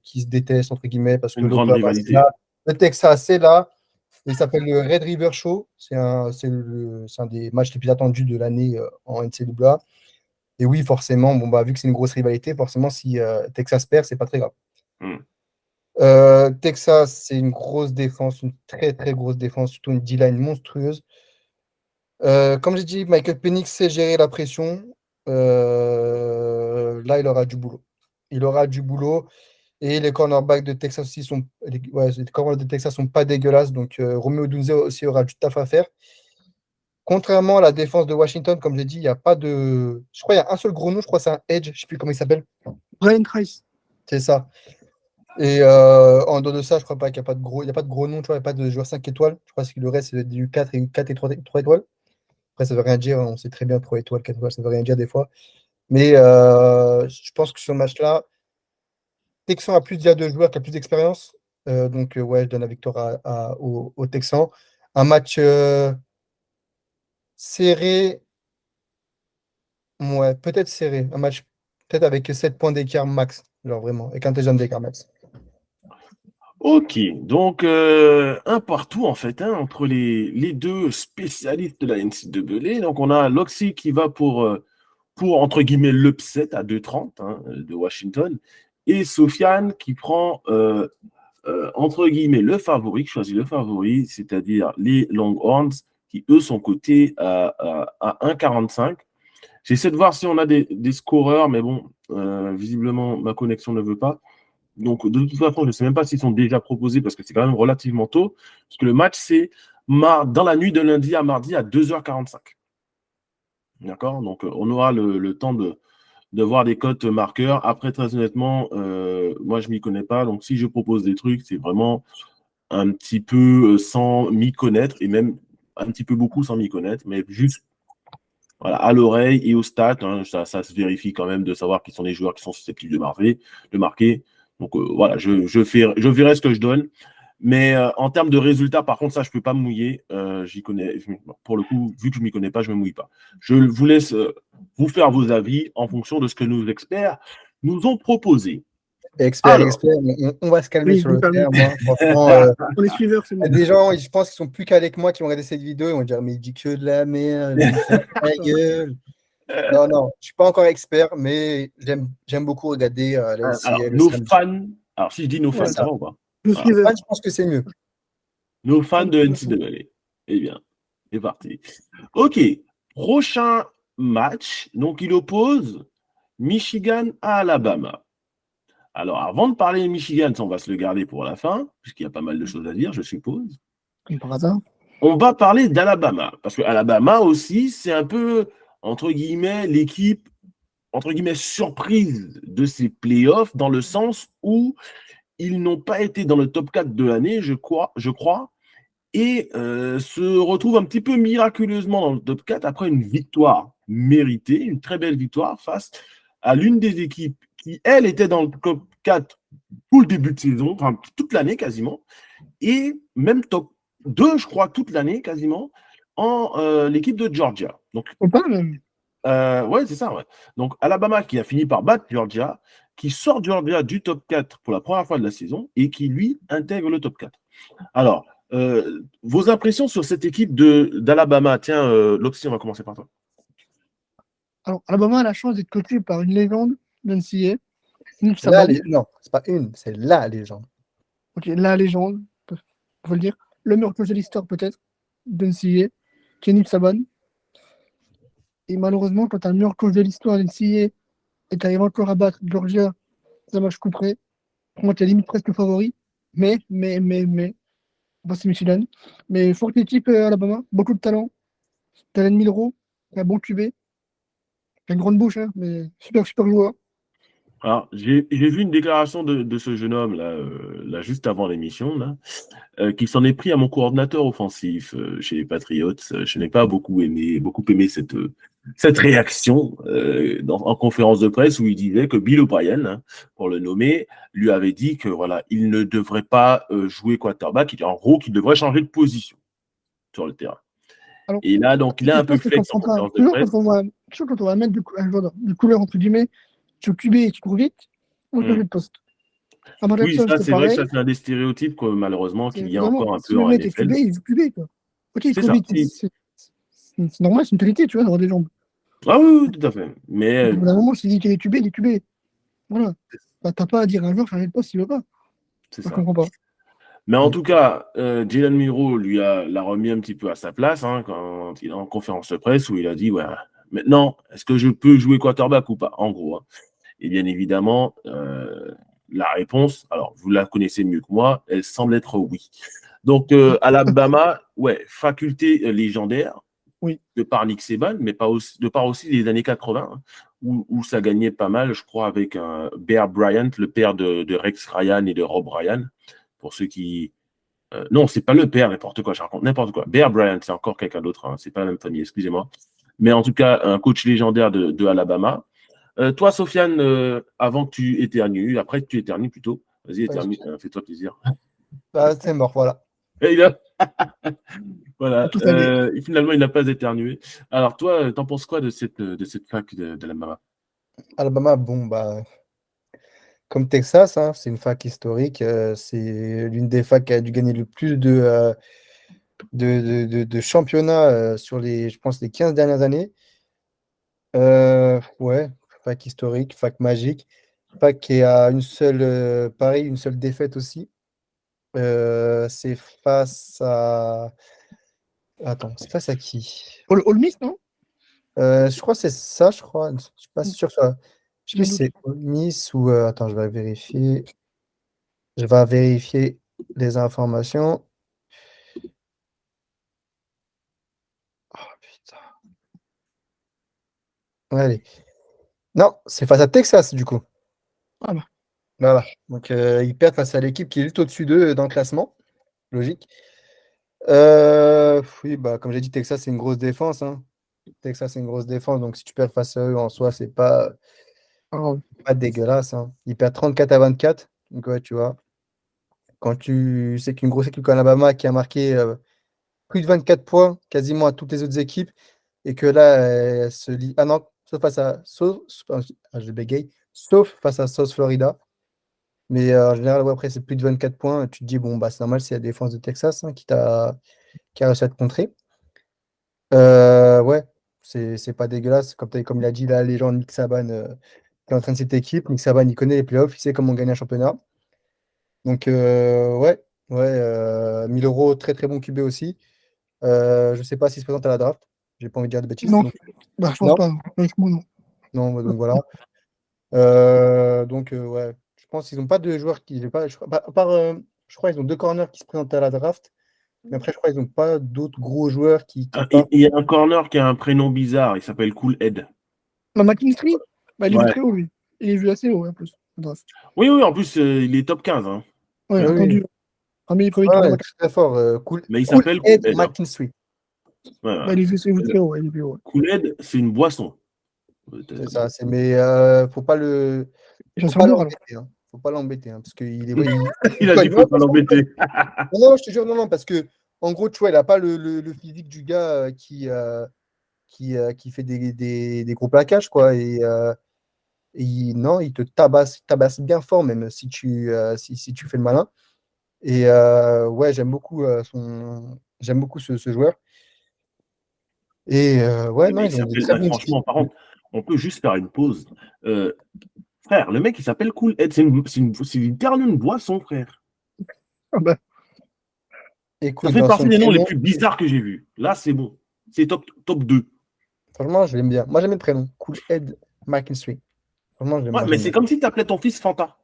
qui se détestent, entre guillemets, parce que Une grande l'Oklahoma, c'est rivalité. là. Le Texas, c'est là. Il s'appelle le Red River Show. C'est un des matchs les plus attendus de l'année en NCAA. Et oui, forcément, bon, bah, vu que c'est une grosse rivalité, forcément, si Texas perd, c'est pas très grave. Mm. Texas, c'est une grosse défense, une très très grosse défense, surtout une D-line monstrueuse. Comme j'ai dit, Michael Penix sait gérer la pression. Là, il aura du boulot. Il aura du boulot. Et les cornerbacks de Texas aussi les cornerbacks de Texas sont pas dégueulasses. Donc, Romeo Dunze aussi aura du taf à faire. Contrairement à la défense de Washington, comme j'ai dit, il n'y a pas de. Je crois qu'il y a un seul gros nom, je crois que c'est un Edge, je ne sais plus comment il s'appelle. Brian Trice. C'est ça. Et en dehors de ça, je crois pas qu'il n'y a pas de gros, il y a pas de gros nom, tu vois, il n'y a pas de joueur 5 étoiles. Je crois que le reste, c'est du 4 et 3 étoiles. Après, ça ne veut rien dire, on sait très bien 3 étoiles, 4 étoiles, ça ne veut rien dire des fois. Mais je pense que sur ce match-là, Texan a plus déjà de joueurs qui a plus d'expérience. Donc, ouais, je donne la victoire aux Texans. Un match serré, ouais, peut-être serré. Un match peut-être avec 7 points d'écart max. Genre vraiment, avec un TGM d'écart max. Ok, donc un partout en fait, hein, entre les deux spécialistes de la NCAA. Donc on a Loxy qui va pour entre guillemets l'upset à 2,30 hein, de Washington et Sofiane qui prend entre guillemets le favori, qui choisit le favori, c'est-à-dire les Longhorns qui eux sont cotés à 1,45. J'essaie de voir si on a des scoreurs, mais bon, visiblement ma connexion ne veut pas. Donc, de toute façon, je ne sais même pas s'ils sont déjà proposés parce que c'est quand même relativement tôt. Parce que le match, c'est dans la nuit de lundi à mardi à 2h45. D'accord? Donc, on aura le temps de voir des cotes marqueurs. Après, très honnêtement, moi, je ne m'y connais pas. Donc, si je propose des trucs, c'est vraiment un petit peu sans m'y connaître et même un petit peu beaucoup sans m'y connaître, mais juste voilà, à l'oreille et au stats. Hein, ça se vérifie quand même de savoir qui sont les joueurs qui sont susceptibles de marquer. Donc, voilà, je verrai ce que je donne. Mais en termes de résultats, par contre, ça, je ne peux pas me mouiller. J'y connais. Pour le coup, vu que je ne m'y connais pas, je ne me mouille pas. Je vous laisse vous faire vos avis en fonction de ce que nos experts nous ont proposé. Expert, Alors, expert, on va se calmer Oui, sur je me le permets. terme. Hein. Franchement, On est suiveurs, c'est y a bon. des gens, je pense, qui sont plus calés que moi qui vont regarder cette vidéo et vont dire mais il dit que de la merde, il fait ta gueule. Non, non, je suis pas encore expert, mais j'aime beaucoup regarder la alors, NCA le nos samedi. fans, alors si je dis nos C'est fans, Ouais, ça ça. va ou pas? nos Voilà. suiveurs. Fan, je pense que c'est mieux. Nos fans Ouais, de merci. NCAA. Eh bien, c'est parti. OK. Prochain match. Donc, il oppose Michigan à Alabama. Alors, avant de parler de Michigan, on va se le garder pour la fin, puisqu'il y a pas mal de choses à dire, je suppose. Comme par hasard. On va parler d'Alabama, parce que Alabama aussi, c'est un peu, entre guillemets, l'équipe, entre guillemets, surprise de ces playoffs, dans le sens où ils n'ont pas été dans le top 4 de l'année, je crois, et se retrouvent un petit peu miraculeusement dans le top 4 après une victoire méritée, une très belle victoire face à l'une des équipes qui, elle, était dans le top 4 tout le début de saison, enfin toute l'année quasiment, et même top 2, je crois, toute l'année quasiment, en l'équipe de Georgia. Donc, Faut pas même. ouais, c'est ça, ouais. Donc, Alabama qui a fini par battre Georgia, qui sort Georgia du top 4 pour la première fois de la saison et qui, lui, intègre le top 4. Alors, vos impressions sur cette équipe d'Alabama? Tiens, Loxy, on va commencer par toi. Alors, Alabama a la chance d'être coaché par une légende d'NCA, Nick Là, Saban. non, c'est pas une, c'est la légende. Ok, la légende, on peut le dire. Le meilleur coach de l'histoire, peut-être, d'NCA, qui est Nick Saban. Et malheureusement, quand tu as le meilleur coach de l'histoire d'NCA et tu arrives encore à battre Georgia, ça match couperé. Pour moi, tu es limite presque favori. Mais, bon, c'est Michigan. Mais forte équipe Alabama, beaucoup de talent. T'as Milrow, un bon QB, une grande bouche, hein, mais super, super joueur. Alors, j'ai vu une déclaration de ce jeune homme là juste avant l'émission, là, qui s'en est pris à mon coordinateur offensif chez les Patriots. Je n'ai pas beaucoup aimé cette réaction en conférence de presse où il disait que Bill O'Brien, hein, pour le nommer, lui avait dit que voilà, il ne devrait pas jouer quarterback, en gros, qu'il devrait changer de position sur le terrain. Alors, Et là, donc, il a je un peu pense que flex en conférence de presse. toujours quand on va mettre un joueur de couleur, entre guillemets, tu es QB et tu cours vite, on va changer Hmm. de poste. Lamar Oui, Jackson, ça, c'est c'est vrai que ça, pareil. c'est un des stéréotypes, quoi, malheureusement, qu'il y a Vraiment, encore un si peu le en mec est QB, NFL. il joue QB, quoi. Ok, il C'est court ça. vite, c'est normal, c'est une qualité, tu vois, d'avoir des jambes. Ah oui, oui, tout à fait. Mais Donc, au bout d'un moment, s'il dit qu'il est QB, il est QB. Voilà. Bah, t'as pas à dire à un joueur changer de poste s'il veut pas. c'est Je ça. comprends pas. Mais en tout cas, Jalen Milrow l'a remis un petit peu à sa place hein, quand il est en conférence de presse où il a dit ouais, maintenant, est-ce que je peux jouer quarterback ou pas? En gros. Hein. Et bien évidemment, la réponse, alors vous la connaissez mieux que moi, elle semble être oui. Donc, Alabama, ouais, faculté légendaire Oui. de par Nick Saban, mais pas aussi, de par aussi les années 80, hein, où ça gagnait pas mal, je crois, avec Bear Bryant, le père de Rex Ryan et de Rob Ryan. Pour ceux qui. Non, c'est pas le père, n'importe quoi, je raconte n'importe quoi. Bear Bryant, c'est encore quelqu'un d'autre, hein, c'est pas la même famille, excusez-moi. Mais en tout cas, un coach légendaire de Alabama. Toi, Sofiane, avant que tu éternues, après que tu éternues plutôt, vas-y, Ouais, éternue, fais-toi plaisir. bah, c'est mort, voilà. Et voilà, Tout allé. finalement, il n'a pas éternué. Alors, toi, t'en penses quoi de cette fac de l'Alabama? Alabama, bon, bah, comme Texas, hein, c'est une fac historique. C'est l'une des facs qui a dû gagner le plus de championnats sur je pense, les 15 dernières années. Ouais, fac historique, fac magique, fac qui a pareil, une seule défaite aussi. C'est face à. Attends, c'est face à qui? All Miss, non? Je crois que c'est ça, je crois. Je suis pas sûr. Je sais J'ai un plus si doute. c'est Ole Miss ou. Attends, je vais vérifier. Je vais vérifier les informations. Allez. Non, c'est face à Texas, du coup. Ah bah. Voilà. Donc, ils perdent face à l'équipe qui est juste au-dessus d'eux dans le classement. Logique. Oui, bah, comme j'ai dit, Texas, c'est une grosse défense. Hein. Texas, c'est une grosse défense. Donc, si tu perds face à eux en soi, c'est Alors, pas dégueulasse. Hein. Ils perdent 34-24. Donc, ouais, tu vois. Quand tu sais qu'une grosse équipe comme Alabama qui a marqué plus de 24 points quasiment à toutes les autres équipes et que là, elle se lit. Ah non, sauf face à. Je bégaye. Sauf face à South Florida. Mais en général, ouais, après, c'est plus de 24 points. Tu te dis, bon, bah, c'est normal, c'est la défense de Texas hein, qui a réussi à te contrer. Ouais, c'est pas dégueulasse. Comme il a dit, là, les gens, Nick Saban, qui est en train de cette équipe. Nick Saban, il connaît les playoffs, il sait comment gagner un championnat. Donc, ouais, 1000 euros, très très bon QB aussi. Je sais pas s'il se présente à la draft. J'ai pas envie de dire de bêtises. non, Donc, bah, je pense non, pas. Non. Honnêtement, non. non, bah, donc voilà. Donc, ouais, je pense qu'ils n'ont pas de joueurs qui. J'ai pas, je, crois- à part, je crois qu'ils ont deux corners qui se présentent à la draft. Mais après, je crois qu'ils n'ont pas d'autres gros joueurs qui Il partent. y a un corner qui a un prénom bizarre. Il s'appelle Cool Head. Bah, McKinstry, bah, il est vu Ouais. très haut, lui. Il est vu assez haut, en plus. Draft. Oui, oui, en plus, il est top 15. Hein. Ouais, Oui, oui. attendu. Premier, premier tour de Ouais, match. très fort. Mais il Cool s'appelle Cool Ed Head. Hein. McKinstry. Ouais, Bah, ouais. il est vu très haut. Ouais, il est vu haut. Ouais. Cool Head, c'est une boisson. C'est ça. Mais faut pas le, Et faut Chanceur pas lourd, alors. l'embêter. Hein. Faut pas l'embêter. Hein, parce qu'il est. Il Il a dit cogne. faut Non, pas l'embêter. non, je te jure, non, non, parce que en gros, tu vois, il n'a pas le physique du gars qui fait des gros plaquages, quoi. Non, il te tabasse bien fort, même si tu fais le malin. Et ouais, j'aime beaucoup ce joueur. Et ouais, Ouais, non, mais il ils ont des s'appelle. très bons tirs. Franchement, par contre, on peut juste faire une pause. Euh, Frère, le mec, il s'appelle Cool Head. C'est littéralement une boisson, frère. Ah, bah, Ça Écoute, fait dans son partie des noms les prénom, plus bizarres que j'ai vus. Là, c'est bon. C'est top 2. franchement, je l'aime bien. Moi, j'aime le prénom. Cool Ed McKinstry. Franchement, Ouais, moi, mais j'aime c'est bien. comme si tu appelais ton fils Fanta.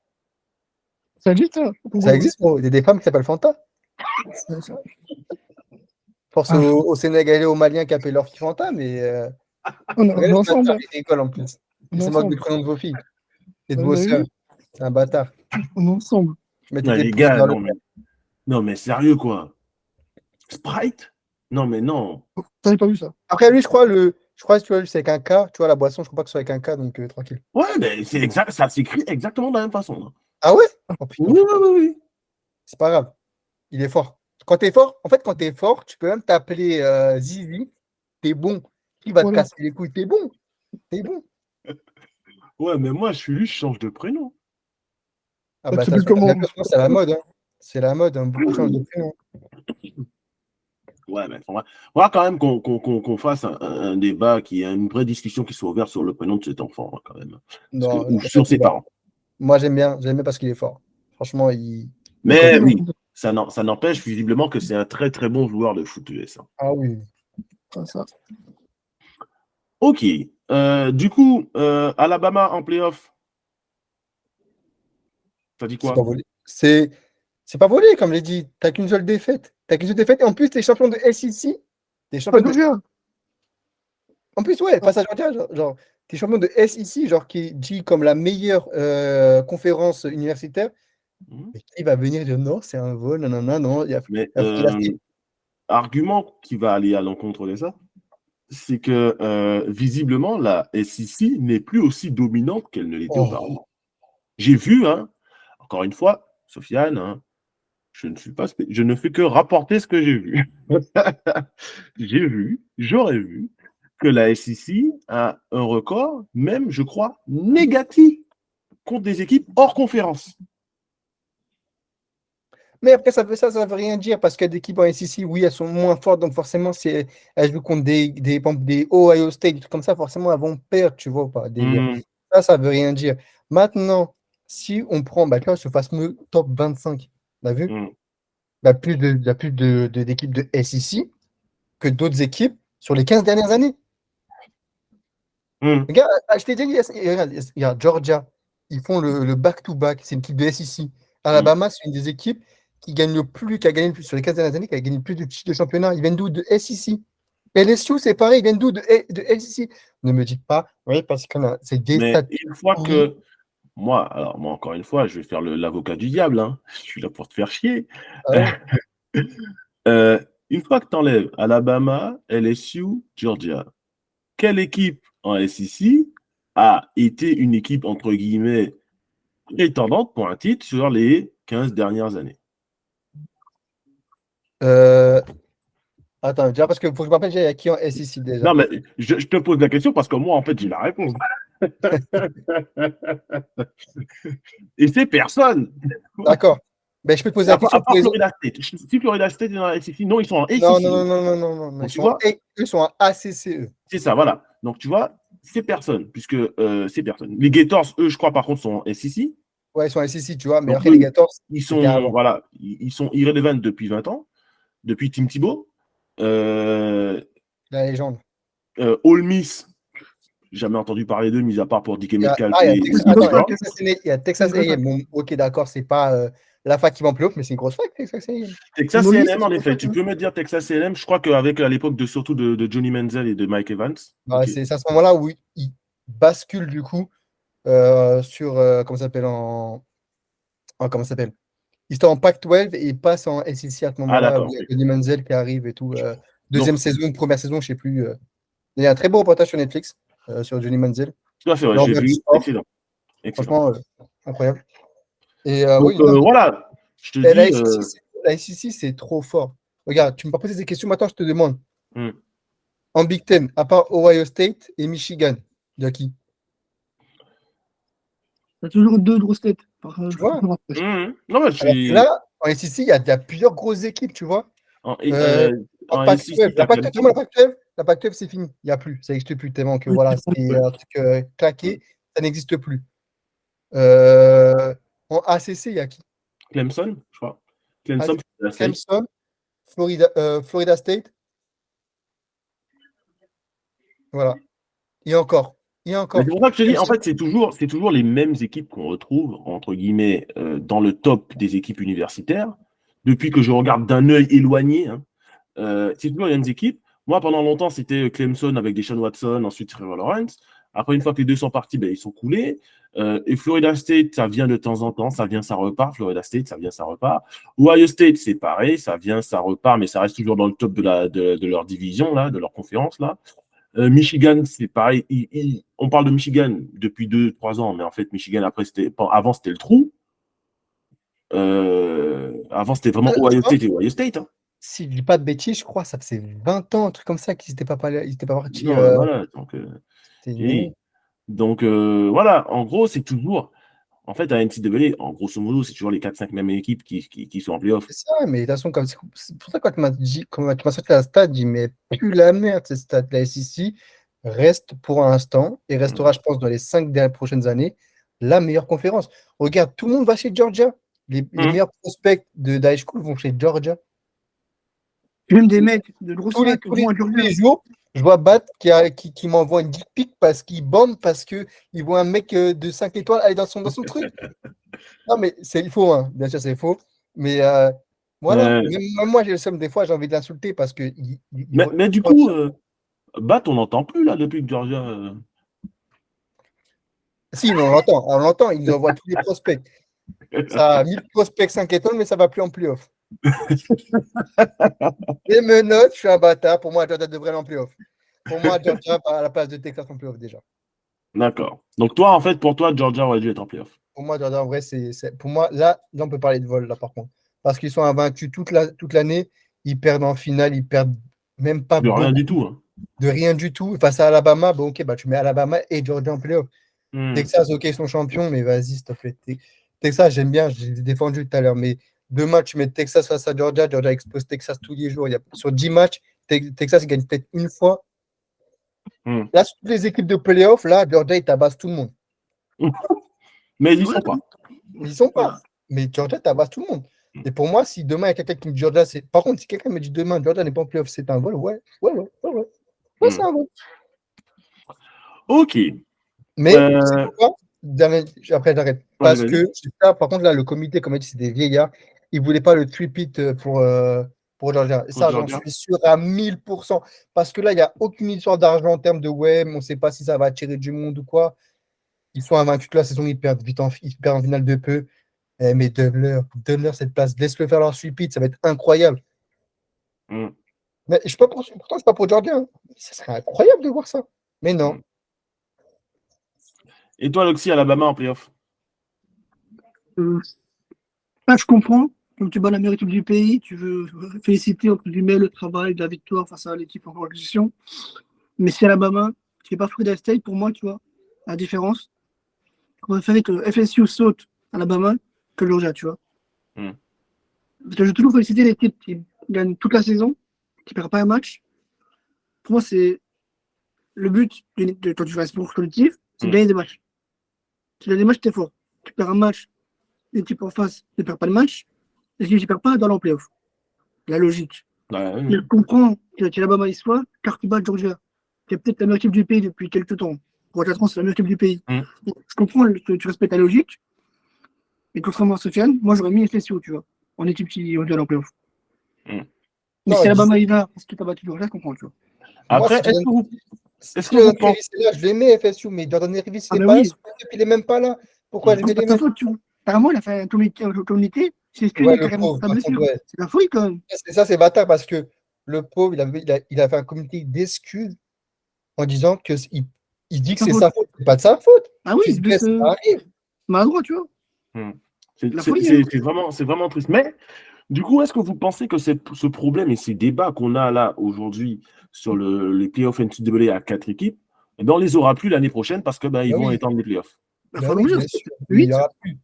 ça existe, ça. Au Ça Congo, ouais. existe, gros. Il y a des femmes qui s'appellent Fanta. Force Ah, aux Sénégalais, aux Maliens qui appellent leur fille Fanta, mais on est regardez ce ensemble. bâtard, il rigole en plus. On Il est se moque des ensemble. prénoms de vos filles et de Vous vos avez sœurs. vu? C'est un bâtard. On est ensemble. Mettez Ouais, tes les pouces gars, vers le non, mais sérieux, quoi. Sprite? Non, mais non. T'avais pas vu ça? Après, lui, je crois que tu vois, lui, c'est avec un K. Tu vois, la boisson, je crois pas que ce soit avec un K, donc tranquille. Ouais, mais c'est exact, ça s'écrit exactement de la même façon. Hein. Ah ouais? Oh putain, Oui, oui, oui, oui. c'est pas grave. Il est fort. Quand t'es fort, en fait, quand t'es fort, tu peux même t'appeler Zizi. T'es bon. Qui va te Voilà. casser les couilles? T'es bon. T'es bon. Ouais, mais moi, je suis lui, je change de prénom. Ah Là, bah, tu de sais toute plus façon, comment. maintenant, c'est la mode. Hein. C'est la mode. Hein. Beaucoup changent de prénom. Ouais, mais faudra quand même qu'on fasse un débat, qui a une vraie discussion qui soit ouverte sur le prénom de cet enfant, hein, quand même. Non, Ou y a pas sur de ses débat. parents. Moi, j'aime bien. J'aime bien parce qu'il est fort. Franchement, il Mais cogne. oui, ça n'empêche visiblement que c'est un très très bon joueur de foot US. Hein. Ah oui. Ça. Ok. Du coup, Alabama en playoff, t'as dit C'est pas quoi? volé. C'est pas volé, comme je l'ai dit. T'as qu'une seule défaite. T'as qu'une seule défaite. Et en plus, t'es champion de SEC. T'es Pas champion de. Georgia. En plus, ouais, face à Georgia, genre, t'es champion de SEC, genre, qui est dit comme la meilleure conférence universitaire. Mhm. Mais qui va venir dire non, c'est un vol, non, non, non, non. Mais Il y a argument qui va aller à l'encontre de ça, c'est que visiblement, la SEC n'est plus aussi dominante qu'elle ne l'était Oh, auparavant. J'ai vu, hein, encore une fois, Sofiane, hein, je ne fais que rapporter ce que j'ai vu. J'aurais vu que la SEC a un record, même, je crois, négatif contre des équipes hors conférence. mais après, ça veut rien dire parce qu'il y a des équipes en SEC, oui, elles sont moins fortes, donc forcément, si elles jouent contre par exemple, des Ohio State, des trucs comme ça, forcément, elles vont perdre, tu vois, pas délire. Mm, Ça veut rien dire. Maintenant, si on prend, bah, là, ce fameux top 25, t'as vu? mm, Il y a plus d'équipes de SEC que d'autres équipes sur les 15 dernières années. mm, Regarde, je t'ai dit, regarde, Georgia, ils font le back-to-back, c'est une équipe de SEC. mm. Alabama, c'est une des équipes qui a gagné le plus sur les 15 dernières années, qui a gagné le plus de titres de championnat. Ils viennent d'où? De SEC. LSU, c'est pareil, ils viennent d'où? De LCC. Ne me dites pas, oui, parce que c'est des Mais stats. une fois que moi, encore une fois, je vais faire l'avocat du diable, hein. Je suis là pour te faire chier. Ah ouais. Une fois que tu enlèves Alabama, LSU, Georgia, quelle équipe en SEC a été une équipe, entre guillemets, prétendante pour un titre sur les 15 dernières années? Euh, Attends, déjà, parce qu'il faut que je me rappelle, il y a qui en SEC déjà. Non, mais je te pose la question parce que moi, en fait, j'ai la réponse. Et c'est personne. D'accord. Ben, je peux te poser la À question part pour les autres. Florida State. Si Florida State est dans la SEC, non, ils sont en SEC. Non, non, non, non, non, non, non. Donc, Ils tu sont, vois, eux sont en ACCE. c'est ça, voilà. Donc, tu vois, c'est personne, puisque c'est personne. Les Gators, eux, je crois, par contre, sont en SEC. Ouais, ils sont en SEC, tu vois. Mais Donc, après, eux, les Gators, ils c'était sont, avant. voilà, ils sont irrelevant depuis 20 ans, depuis Tim Tebow. La légende. Ole Miss, jamais entendu parler d'eux, mis à part pour DK Metcalf Il y a et Texas, C'est une grosse attends, fac. il y a Texas C'est une grosse A&M. Bon, ok, d'accord, c'est pas la fac qui va en playoff, mais c'est une grosse fac, Texas A&M. Texas Molly, c'est A&M, en une effet. fac, Tu hein. peux me dire Texas A&M. Je crois qu'avec à l'époque surtout de Johnny Manziel et de Mike Evans. Bah, Ok. c'est à ce moment-là où ils basculent du coup sur, comment ça s'appelle, comment ça s'appelle? Ils sont en Pac-12 et ils passent en SEC à ce Ah, moment-là, où d'accord. il y a Ok. Johnny Manziel qui arrive et tout. Donc, Deuxième saison, première saison, je sais plus. Il y a un très beau reportage sur Netflix sur Johnny Manziel. tout à fait, ouais, Là, on j'ai regarde du vu. sport, Excellent. Excellent. franchement, incroyable. Et Donc, oui, non, voilà. Je te mais dis. La SEC, c'est trop fort. Regarde, tu m'as pas posé des questions, maintenant je te demande. Hmm. En Big Ten, à part Ohio State et Michigan, il y a qui? T'as toujours deux grosses têtes. Tu vois? Non, mais je Alors que suis. là, en SEC, il y a plusieurs grosses équipes, tu vois. En, Euh, en en Pac-12, SEC, t'as Clemson. La Pac-12, c'est fini. Il n'y a plus. Ça n'existe plus tellement que voilà, c'est un truc claqué. Ça n'existe plus. Euh, En ACC, il y a qui? Clemson, je crois. Clemson, Florida State. Clemson, Florida State. Voilà. Et encore. Et Mais encore. c'est pour ça que je te dis, en Clemson. fait, c'est toujours les mêmes équipes qu'on retrouve, entre guillemets, dans le top des équipes universitaires. Depuis que je regarde d'un œil éloigné, hein. C'est toujours les mêmes équipes. Moi, pendant longtemps, c'était Clemson avec Deshaun Watson, ensuite Trevor Lawrence. Après, une fois que les deux sont partis, ben, ils sont coulés. Et Florida State, ça vient de temps en temps, ça vient, ça repart. Florida State, ça vient, ça repart. Ohio State, c'est pareil, ça vient, ça repart, mais ça reste toujours dans le top de leur division, là, de leur conférence. Là. Michigan, c'est pareil. On parle de Michigan depuis 2, 3 ans, mais en fait, Michigan, avant, c'était le trou. Avant, c'était vraiment Ohio State et Ohio State. Hein. Si je dis pas de bêtises, je crois, ça faisait 20 ans, un truc comme ça, qu'ils n'étaient pas, ils étaient pas partis. Non, mais voilà. C'est une- Donc voilà, en gros, c'est toujours. En fait, à NCAA, en grosso modo, c'est toujours les 4-5 mêmes équipes qui sont en playoff. C'est ça, mais de toute façon, c'est pour ça que quand tu m'as sorti la stat, je dis, mais plus la merde, cette stat. La SEC reste pour l'instant et restera, je pense, dans les 5 prochaines années, la meilleure conférence. Regarde, tout le monde va chez Georgia. Les meilleurs prospects de high school vont chez Georgia. Même des mecs de grosses Tous les, facs tous les- vont à tous Georgia. les jours, je vois Bat qui m'envoie une dick pic parce qu'il bombe, parce qu'il voit un mec de 5 étoiles aller dans son truc. Non, mais il faux, hein. Bien sûr, c'est faux. Mais voilà, même moi, j'ai le seum des fois, j'ai envie de l'insulter parce que. Mais du coup, Bat, on n'entend plus là depuis que Georgia. Si, mais on l'entend, il nous envoie tous les prospects. Ça a 1000 prospects 5 étoiles, mais ça va plus en playoff. Les menottes, je suis un bâtard. Pour moi, Georgia devrait aller en playoff. Pour moi, Georgia à la place de Texas en playoff déjà. D'accord. Donc toi, en fait, pour toi, Georgia aurait dû être en playoff. Pour moi, Georgia, en vrai, pour moi, là, on peut parler de vol, là, par contre. Parce qu'ils sont invaincus toute l'année. Ils perdent en finale, ils perdent même pas De rien beaucoup, du tout. Hein. de rien du tout. Face à Alabama, bon, ok, bah, tu mets Alabama et Georgia en playoff. Texas, ok, ils sont champions, mais vas-y, s'il te plaît. Texas, j'aime bien, j'ai défendu tout à l'heure, mais 2 matchs, tu mets Texas face à Georgia, Georgia expose Texas tous les jours. Sur 10 matchs, Texas gagne peut-être une fois. Là, sur toutes les équipes de playoff, là, Georgia, ils tabassent tout le monde. Mais ils y sont pas. Ils sont pas. Mais Georgia tabasse tout le monde. Et pour moi, si demain il y a quelqu'un qui me dit Georgia, c'est. Par contre, si quelqu'un me dit demain Georgia n'est pas en playoff, c'est un vol, ouais, c'est un vol. Ok. Mais c'est pourquoi après, j'arrête. Parce vas-y. que ça, par contre, là, le comité, comme il dit, c'est des vieillards. Ils ne voulaient pas le 3-peat pour pour Georgia. Et Pour ça, j'en Georgia. suis sûr à 1000%. Parce que là, il n'y a aucune histoire d'argent en termes de ouais, mais on ne sait pas si ça va attirer du monde ou quoi. Ils sont invaincus toute la saison, ils perdent vite ils perdent en finale de peu. Mais donne-leur cette place. Laisse-le faire leur sweep, ça va être incroyable. Mm. Mais je sais pas pourtant, c'est pas pour Georgia. Hein. Ça serait incroyable de voir ça. Mais non. Mm. Et toi, Loxy, Alabama en playoff? Là, je comprends. Comme tu bats la meilleure équipe du pays, tu veux féliciter entre guillemets le travail de la victoire face à l'équipe en compétition. Mais si Alabama, tu fais pas Florida State, pour moi, tu vois, la différence, je préférais que FSU saute Alabama que Georgia, tu vois. Mm. Parce que je veux toujours féliciter l'équipe qui gagne toute la saison, qui perd pas un match. Pour moi, c'est le but quand tu fais un sport collectif, c'est de gagner des matchs. Tu gagnes des matchs, t'es fort. Tu perds un match, l'équipe en face ne perd pas le match, l'équipe qui ne perd pas dans en playoff. La logique. Ouais. Mais je comprends que l'Alabama y soit, car tu bats Georgia, qui est peut-être la meilleure équipe du pays depuis quelques temps. Pour 4 ans, c'est la meilleure équipe du pays. Mm. Donc, je comprends que tu respectes la logique, mais contrairement à Sofiane, moi j'aurais mis FSU, tu vois, en équipe qui va en playoff. Mm. Mais Non, si Alabama y va, parce que tu as battu Georgia, je comprends, tu vois. Après, Moi, est-ce que vous si Jordan Davis est là, je l'aimais FSU, mais Jordan Davis, il Ah, n'est mais pas oui. là, il n'est même pas là. Pourquoi je vais C'est pas l'aimer? ta faute, tu vois. Apparemment, il a fait un communiqué, c'est excusé Ouais, le carrément pauvre, sa par contre, blessure. ouais. C'est la folie quand même. Ça, c'est bâtard parce que le pauvre, il a fait un communiqué d'excuses en disant que il dit que c'est sa faute. C'est pas de sa faute. Ah oui, Tu te blesses, ça arrive. maladroit, tu vois. Mm. La folie, hein. C'est vraiment triste. Mais du coup, est-ce que vous pensez que ce problème et ces débats qu'on a là aujourd'hui sur les playoffs NCAA à 4 équipes, eh ben, on les aura plus l'année prochaine parce que ils Ah vont oui. étendre les playoffs? Bah, Ben faut oui, allonger, bien c'est sûr. Mais il 8. n'y aura plus.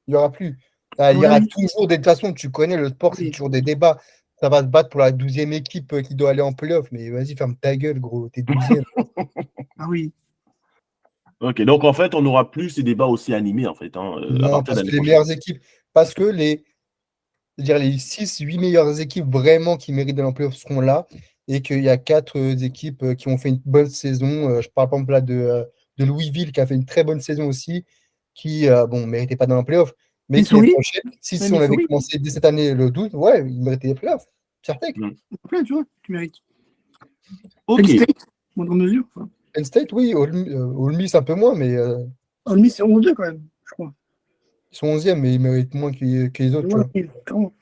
Il y aura plus. Ah, il y Ouais. aura toujours des. De toute façon, tu connais le sport, c'est Oui. toujours des débats. Ça va se battre pour la 12e équipe qui doit aller en playoff. Mais vas-y, ferme ta gueule, gros. T'es 12e. Ah oui. Ok, donc en fait, on n'aura plus ces débats aussi animés en fait, à Non, partir parce de que l'année les prochaine. meilleures équipes. Parce que les 6-8 meilleures équipes vraiment qui méritent d'aller en playoff seront là. Et qu'il y a 4 équipes qui ont fait une bonne saison. Je parle par exemple là de Louisville qui a fait une très bonne saison aussi, qui ne méritait pas d'aller en playoff. Mais qui l'année Missouri. prochaine, si Même on avait Missouri. commencé dès cette année le 12, ouais, il méritait les playoffs. Certain. Plein, tu vois, tu mérites. Ok, Penn State, moindre mesure. Enfin. Penn State, oui, Ole Miss un peu moins, mais Ole Miss, c'est 11-2 quand même, je crois. ils sont 11e, mais ils méritent moins que les autres. Ouais, Tu vois. clairement.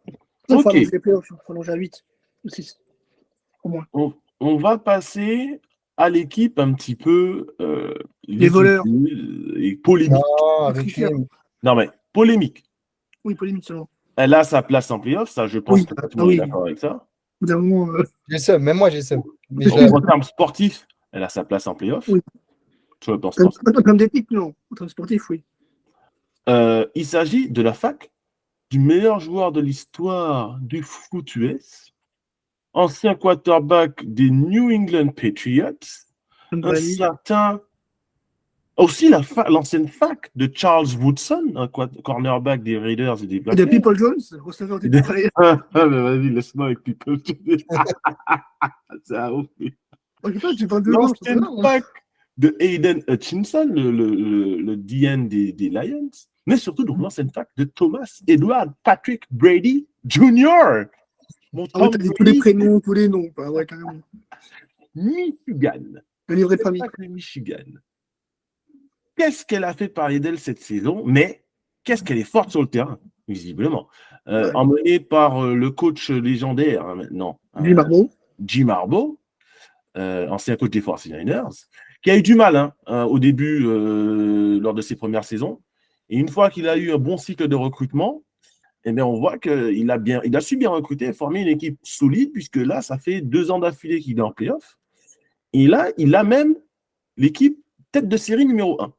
Il faut ok. allonger les playoffs, il faut allonger à 8 ou 6. Au moins. On va passer à l'équipe un petit peu Les voleurs. et polémique. Non, Les avec tricheurs. Non, mais polémique. Oui, polémique seulement. Elle a sa place en playoff, ça, je pense Oui. que tout le Ah monde est oui. d'accord avec ça. Au bout d'un moment, j'ai le seum, même moi j'ai le seum. Mais En termes sportifs, elle a sa place en playoff. Oui. Sur le plan sportif. comme des pics, non. En termes sportifs, oui. Il s'agit de la fac du meilleur joueur de l'histoire du foot US, ancien quarterback des New England Patriots, un certain. Aussi l'ancienne fac de Charles Woodson, un cornerback des Raiders et des Et Black de People Jones, receveur des carrières. Ah, mais vas-y, laisse-moi avec People Jones. C'est un ouf. Tu parles de L'ancienne fac de Hayden Hutchinson, le DN des Lions, mais surtout donc l'ancienne fac de Thomas Edward Patrick Brady Jr. Mon Ah ouais, Tom t'as dit tous Brady, les prénoms, tous les noms. Ah ouais, carrément. Michigan. Le livret de famille. Fac de Michigan. Qu'est-ce qu'elle a fait parler d'elle cette saison, mais qu'est-ce qu'elle est forte sur le terrain, visiblement. Ouais. Emmenée par le coach légendaire maintenant, Jim Harbaugh, ancien coach des 49ers, qui a eu du mal au début lors de ses premières saisons. Et une fois qu'il a eu un bon cycle de recrutement, eh bien, on voit qu'il a su bien recruter et former une équipe solide, puisque là, ça fait 2 ans d'affilée qu'il est en playoff. Et là, il a même l'équipe tête de série numéro 1.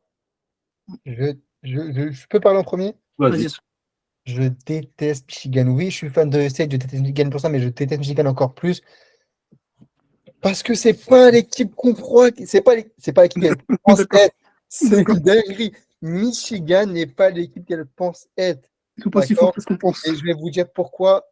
Je peux parler en premier? Vas-y. Je déteste Michigan. Oui, je suis fan de State, je déteste Michigan pour ça, mais je déteste Michigan encore plus. Parce que c'est pas l'équipe qu'on croit. C'est pas l'équipe qu'elle pense être. C'est une dinguerie. Michigan n'est pas l'équipe qu'elle pense être. Ils sont pas si forts que ce qu'on pense. Et je vais vous dire pourquoi.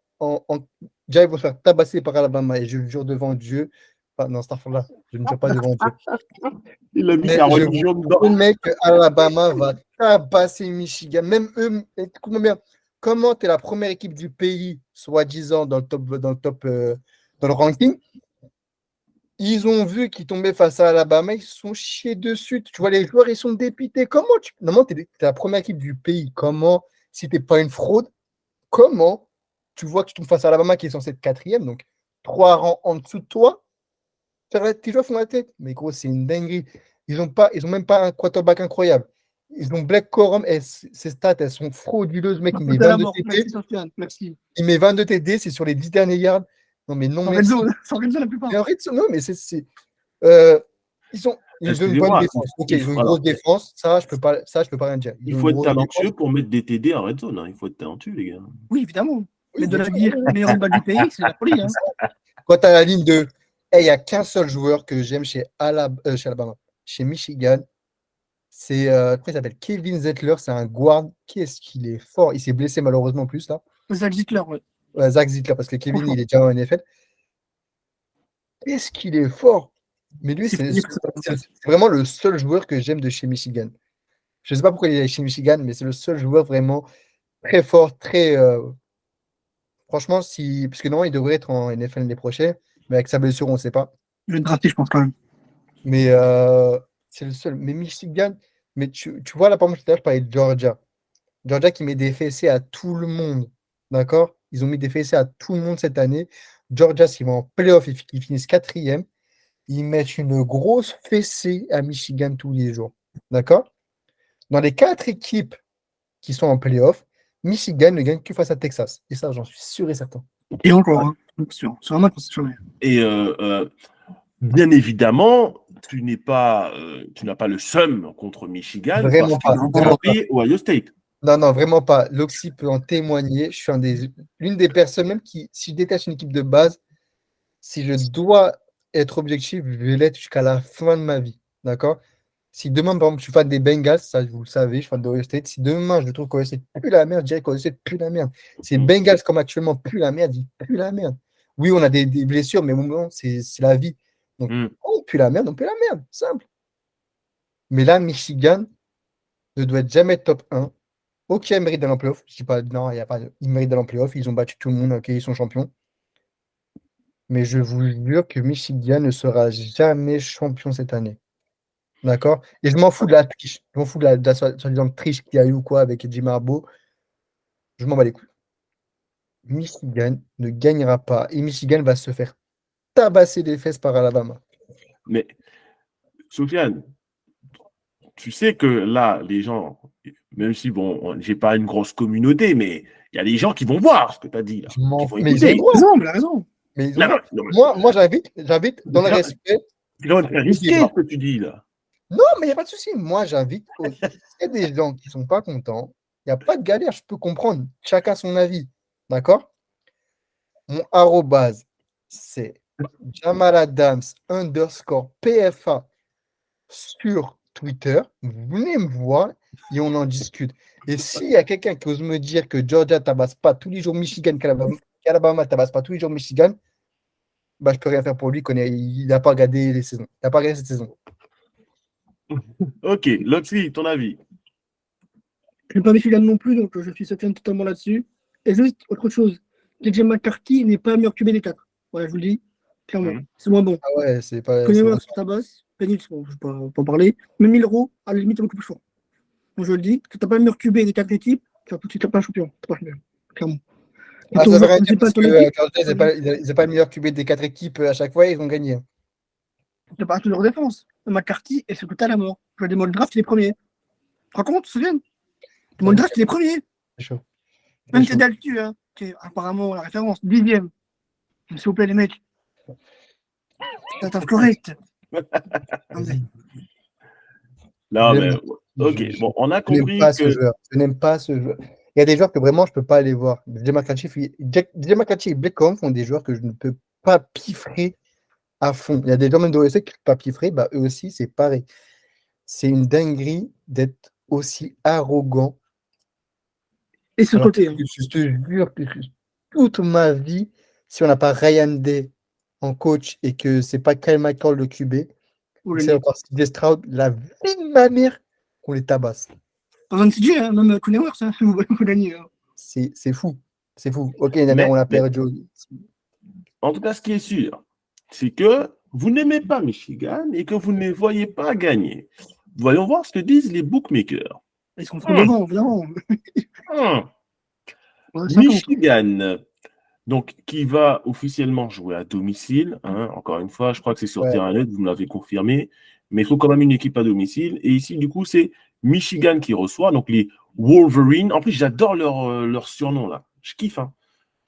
Déjà, ils vont se faire tabasser par Alabama. Et je le jure devant Dieu. Enfin, non, Starfall là. Je ne jure pas devant Dieu. Il a mis Mais sa je religion dedans. Le mec, Alabama va tabasser Michigan. Même eux, écoute-moi bien. comment tu es la première équipe du pays, soi-disant, dans le ranking. Ils ont vu qu'ils tombaient face à Alabama, ils se sont chiés dessus. Tu vois, les joueurs, ils sont dépités. Normalement, tu es la première équipe du pays. Comment, si tu n'es pas une fraude, comment tu vois que tu tombes face à Alabama qui est censé être quatrième, donc 3 rangs en dessous de toi, tes joueurs font la tête. Mais gros, c'est une dinguerie. Ils ont même pas un quarterback incroyable. Ils ont Black Corum, ses stats, elles sont frauduleuses. Mec, il met Tout à la 22 mort. TD. Merci, Sofiane. Merci. Il met 22 TD, c'est sur les 10 derniers yards. Non, mais non, Sans red merci. zone, sans red zone la plupart. Mais en fait, non, mais ils ont une Excusez-moi, bonne défense. Ok, ils ont une grosse défense. Ça, je peux pas rien dire. Il Ils ont faut une être grosse talentueux défense. pour mettre des TD en red zone. Hein. Il faut être talentueux, les gars. Oui, évidemment. Oui, Mais de bien la sûr. dire meilleur balle du pays, c'est la folie. Hein. Quand tu as la ligne de. Il n'y a qu'un seul joueur que j'aime chez Alabama, chez Michigan. C'est, comment il s'appelle? Kevin Zettler. C'est un guard. Qu'est-ce qu'il est fort. Il s'est blessé malheureusement plus là. Zach Ziegler, ouais. Ouais, Zach Zettler, parce que Kevin, il est déjà en NFL. Qu'est-ce qu'il est fort. Mais lui, c'est vraiment le seul joueur que j'aime de chez Michigan. Je ne sais pas pourquoi il est chez Michigan, mais c'est le seul joueur vraiment très fort, très. Franchement, parce que normalement, il devrait être en NFL l'année prochaine, mais avec sa blessure, on ne sait pas. Je vais le drafter, je pense, quand même. Mais c'est le seul. Mais Michigan, mais tu vois, là, par exemple, tout à l'heure, je parlais de Georgia. Georgia qui met des fessées à tout le monde. D'accord? Ils ont mis des fessées à tout le monde cette année. Georgia, s'ils vont en playoff et qu'ils finissent quatrième, ils mettent une grosse fessée à Michigan tous les jours. D'accord? Dans les 4 équipes qui sont en playoff, Michigan ne gagne que face à Texas. Et ça, j'en suis sûr et certain. Et encore, hein. Sur un match, on sait jamais. Et bien évidemment, tu n'as pas le seum contre Michigan Vraiment parce pas. qu'ils ont tapé Ohio State. Non, non, vraiment pas. L'Oxy peut en témoigner. Je suis l'une des personnes, même qui, si je détache une équipe de base, si je dois être objectif, je vais l'être jusqu'à la fin de ma vie. D'accord? Si demain, par exemple, je suis fan des Bengals, ça vous le savez, je suis fan de Ohio State. Si demain, je trouve qu'Ohio State pue la merde, je dirais qu'Ohio State pue la merde. Si les Bengals, comme actuellement, puent la merde, ils puent la merde. Oui, on a des blessures, mais bon, c'est la vie. Donc, on pue la merde, on pue la merde. Simple. Mais là, Michigan ne doit jamais être top 1. Ok, ils méritent d'aller en playoff. Je dis pas, non, il n'y a pas. Ils méritent d'aller en playoff. Ils ont battu tout le monde. Ok, ils sont champions. Mais je vous jure que Michigan ne sera jamais champion cette année. D'accord? Et je m'en fous de la triche. Je m'en fous de la soi-disant triche qu'il y a eu ou quoi avec Jim Harbaugh. Je m'en bats les couilles. Michigan ne gagnera pas. Et Michigan va se faire tabasser les fesses par Alabama. Mais, Sofiane, tu sais que là, les gens, même si, bon, j'ai pas une grosse communauté, mais il y a des gens qui vont voir ce que tu as dit là. Je m'en Qui vont fous. Mais écouter. Il a raison. Mais Non, non, moi j'invite dans le respect. Tu dois risquer ce que tu dis là. Non, mais il n'y a pas de souci. Moi, j'invite. Il y a des gens qui ne sont pas contents. Il n'y a pas de galère, je peux comprendre. Chacun son avis. D'accord? Mon arrobase, c'est Jamal Adams _PFA sur Twitter. Vous venez me voir et on en discute. Et s'il y a quelqu'un qui ose me dire que Georgia tabasse pas tous les jours Michigan, qu'Alabama tabasse pas tous les jours Michigan, bah, je peux rien faire pour lui. Il n'a pas regardé les saisons. Il n'a pas regardé cette saison. Ok, Loxy, ton avis? Je n'ai pas Michigan non plus, donc je suis certain totalement là-dessus. Et juste autre chose, JJ McCarthy n'est pas meilleur QB des 4. Voilà, je vous le dis, clairement. C'est moins bon. Ah ouais, c'est pas. Conner sur ta base, Penix, bon, je ne vais pas en parler. Mais Milrow, à la limite, est beaucoup plus fort. Donc je le dis, si tu n'as pas le meilleur QB des 4 équipes, tu n'es pas un champion. Tu n'es pas champion, clairement. Ah, ça veut rien dire parce que Georgia, ils n'ont pas le meilleur QB des 4 équipes à chaque fois, ils ont gagné. Tu n'as pas toute leur défense. McCarthy est secrétaire à la mort. Je vois des modes draft, il est premier. Tu te rends compte, tu te souviens? Le modes draft, il est premier. C'est chaud. Même si Daltu, hein, qui est apparemment la référence, 10e. S'il vous plaît, les mecs. C'est correct. Non, mais ok, bon, on a compris que. Je n'aime pas ce joueur. Il y a des joueurs que vraiment je ne peux pas aller voir. DJ McCarthy et Blake Corum font des joueurs que je ne peux pas piffrer à fond. Il y a des gens même d'OSC qui ne peuvent pas piffrer, bah, eux aussi, c'est pareil. C'est une dinguerie d'être aussi arrogant. Et ce côté. Hein. Je te jure que toute ma vie, si on n'a pas Ryan Day en coach et que c'est pas Kyle McCall le QB, c'est encore CJ Stroud, la vie de ma mère, qu'on les tabasse. Pas un CJ, hein, même Kunewers, hein, vous gagnez. Hein. c'est fou. C'est fou. Ok, l'année dernière, on l'a perdu. En tout cas, ce qui est sûr, c'est que vous n'aimez pas Michigan et que vous ne les voyez pas gagner. Voyons voir ce que disent les bookmakers. Ils sont trop devant, évidemment. Ouais, 50. Michigan, donc, qui va officiellement jouer à domicile. Encore une fois, je crois que c'est sur Ouais. terrain neutre, vous me l'avez confirmé. Mais il faut quand même une équipe à domicile. Et ici, du coup, c'est Michigan qui reçoit, donc les Wolverines. En plus, j'adore leur surnom, là. Je kiffe.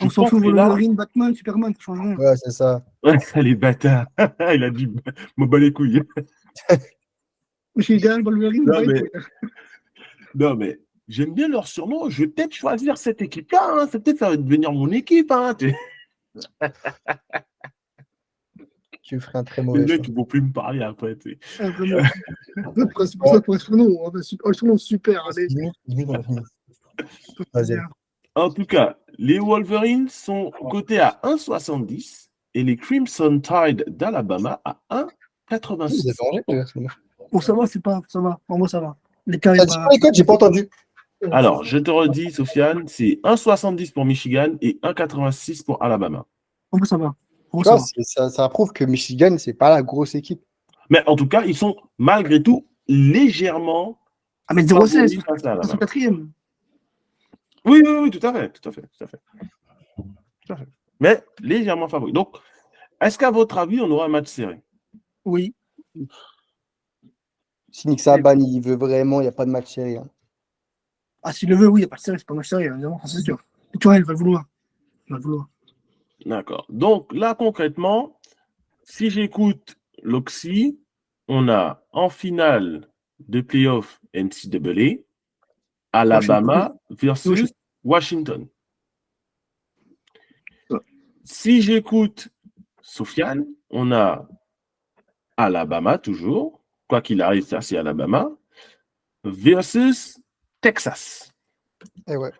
Je On s'en pense fout, que là, Wolverine, Batman, Superman, ça change rien. Ouais, c'est ça. ouais, les bâtards. Il a dit, me bat les couilles. Michigan, Wolverine, Non, bye, mais- quoi. Non, mais j'aime bien leur surnom. Je vais peut-être choisir cette équipe-là. C'est peut-être ça va devenir mon équipe. Tu ferais un très Les mauvais choix. mecs, ils ne vont plus me parler après. Ah, vraiment. C'est pour ça pour un surnom. Oh, le surnom, super. Allez. 10 minutes, on a fini. Vas-y. En tout cas, les Wolverines sont cotés à 1,70 et les Crimson Tide d'Alabama à Vous 1,86. avez changé, d'ailleurs, c'est bon. Bon, ça va, c'est pas. Ça va. En moi, ça va. L'écart T'as est dit pas. quoi, les codes? J'ai pas entendu. Alors, je te redis, Sofiane, c'est 1,70 pour Michigan et 1,86 pour Alabama. En moi, ça va. En moi, Tu ça vois, va. ça prouve que Michigan, c'est pas la grosse équipe. Mais en tout cas, ils sont malgré tout légèrement Ah, mais favoris 0,16, face à c'est Alabama. quatrième. Oui, tout à fait. Tout à fait. Mais légèrement favoris. Donc, est-ce qu'à votre avis, on aura un match serré? Oui. Si Nick Saban, il veut vraiment, il n'y a pas de match série. Hein. Ah, s'il le veut, oui, il n'y a pas de sérieux, c'est pas moi sérieux, évidemment, ça, c'est sûr. Et tu vois, il va le vouloir. Il va le vouloir. D'accord. Donc là, concrètement, si j'écoute l'Oxy, on a en finale de playoff NCAA, Alabama versus Washington. Ouais. Si j'écoute Sofiane, on a Alabama toujours, quoi qu'il arrive, ça c'est Alabama, versus Texas. Et ouais.